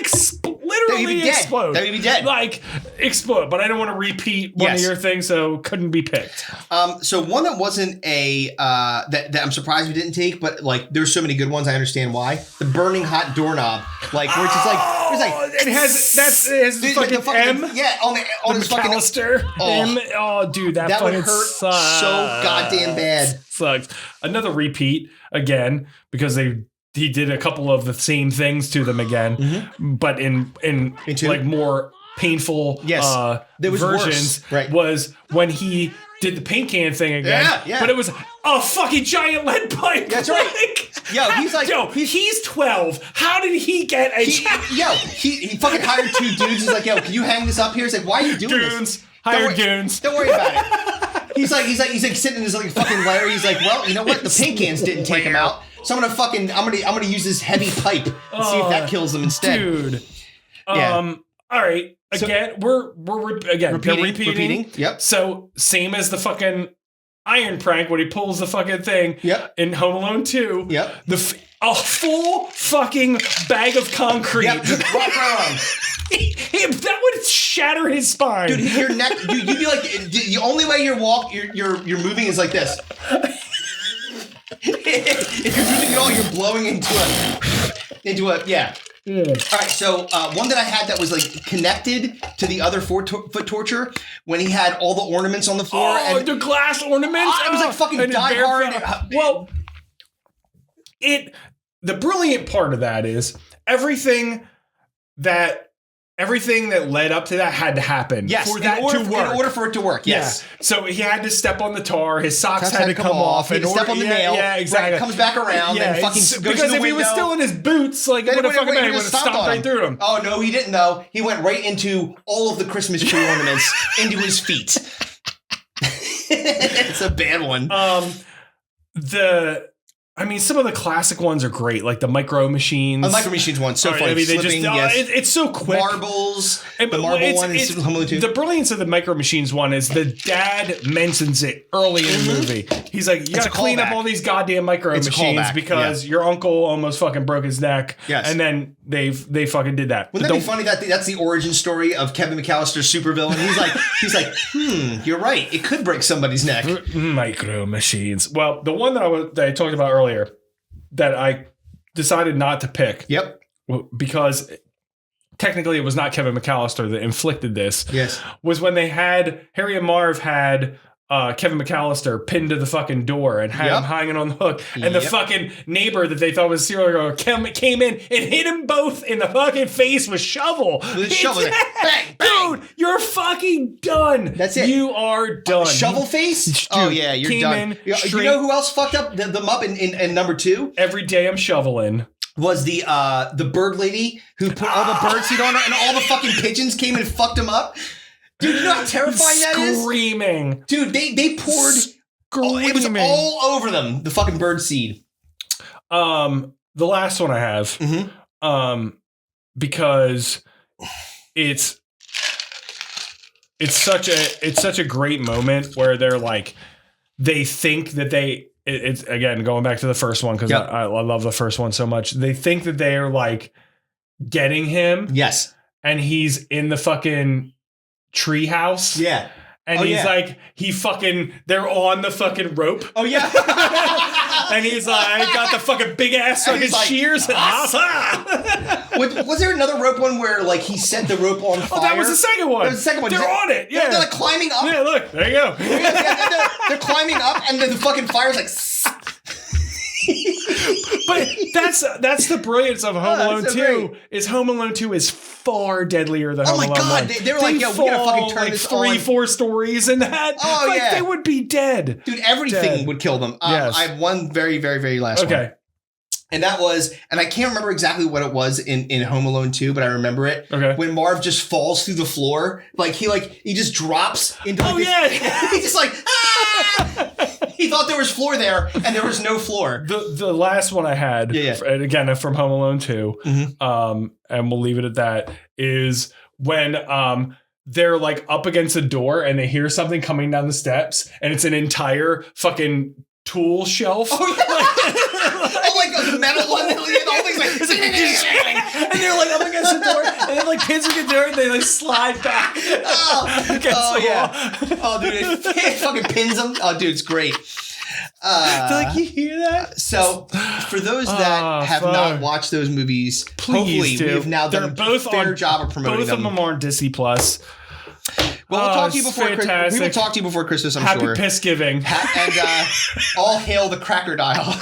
literally explode. That would be dead. Like, explode. But I didn't want to repeat one of your things, so couldn't be picked. So one that wasn't that I'm surprised we didn't take, but like there's so many good ones. I understand why. The burning hot doorknob, like where it's just like it has the fucking M. On his fucking McCallister. M. Oh, dude, that would fucking hurt sucks. so goddamn bad. Sucks. Another repeat again because he did a couple of the same things to them again, but in like more painful there was versions. Worse. Right. Was when he did the paint can thing again, but it was a fucking giant lead pipe. That's right. He's 12. How did he get a? He fucking hired two dudes. He's like, can you hang this up here? He's like, why are you doing this? Hired goons. Don't worry about it. He's like sitting in his like fucking lair. He's like, well, you know what? The paint cans didn't take him out, so I'm gonna use this heavy pipe and see if that kills them instead. Dude. All right. Again, we're repeating. Yep. So same as the fucking iron prank when he pulls the fucking thing. Yep. In Home Alone 2. Yep. A full fucking bag of concrete. Yep. Just walk around. That would shatter his spine. Dude, your neck. You'd be like the only way you're moving is like this. if you're doing it all, you're blowing into a yeah. Yeah. All right, so one that I had that was like connected to the other foot torture when he had all the ornaments on the floor. Oh, and the glass ornaments. it was like fucking and Die Hard. Well, the brilliant part of that is everything that led up to that had to happen. Yes, for that to work. In order for it to work, yes. Yeah. So he had to step on the tar. His socks had to come off. He had to step on the nail. Yeah, exactly. Right, comes back around and fucking goes because to the if window. he was still in his boots, like it would have fucking would have stomped right through him. Oh no, he didn't though. He went right into all of the Christmas tree ornaments into his feet. It's a bad one. Some of the classic ones are great, like the Micro Machines. The Micro Machines one, so funny. I mean, Slipping, it's so quick. Marbles. The marble one is Home Alone 2. The brilliance of the Micro Machines one is the dad mentions it early in the movie. He's like, you got to clean up all these goddamn Micro Machines because your uncle almost fucking broke his neck. Yes. And then they fucking did that. Wouldn't that be funny that that's the origin story of Kevin McCallister's supervillain? He's like, you're right. It could break somebody's neck. Micro Machines. Well, the one that I talked about earlier that I decided not to pick. Yep. Because technically it was not Kevin McCallister that inflicted this. Yes. Was when they had Harry and Marv had Kevin McCallister pinned to the fucking door and had him hanging on the hook. And the fucking neighbor that they thought was a serial killer came in and hit him both in the fucking face with shovel. With a shovel. Bang, bang. Dude, you're fucking done. That's it. You are done. Shovel face? Dude, oh, yeah, you're done. You know who else fucked up them up in number 2? Every day I'm shoveling. Was the bird lady who put all the bird seed on her and all the fucking pigeons came and fucked him up? Dude, you know how terrifying that is? Screaming. Dude, they poured... it was all over them, the fucking bird seed. The last one I have, because it's such a great moment where they're like, they think that it's again, going back to the first one, because I love the first one so much. They think that they're like getting him. Yes. And he's in the fucking tree house. Yeah. And he's like, they're on the fucking rope. Oh, yeah. And he's like, I got the fucking big ass fucking shears. Was there another rope one where like he set the rope on fire? Oh, that was the second one. That was the second one. They're on it. Yeah. They're like climbing up. Yeah, look. There you go. They're climbing up and then the fucking fire's like... But that's the brilliance of Home Alone 2. Is Home Alone 2 is far deadlier than Home Alone 1. Oh my god, they were like, yo, we gotta fucking turn this on. 3-4 stories in that. Oh like, they would be dead. Dude, everything would kill them. Yes. I have one very, very, very last one. And that was, and I can't remember exactly what it was in Home Alone 2, but I remember it. Okay. When Marv just falls through the floor, he just drops into he's just like, ah! He thought there was floor there, and there was no floor. The last one I had, and again from Home Alone 2, and we'll leave it at that, is when they're like up against a door and they hear something coming down the steps, and it's an entire fucking tool shelf. Oh, yeah. Like the metal one. The whole thing's like, and they're like up against the door, and then like kids get there and they like slide back. Oh, dude, it fucking pins them. Oh, dude, it's great. Like, you hear that? So, for those that have not watched those movies, please do. We've now done a fair job of promoting them. Both of them are on Disney Plus. Well, we'll talk to you before Christmas. We will talk to you before Christmas, I'm sure. Happy Pissgiving. And all hail the Crackerdile.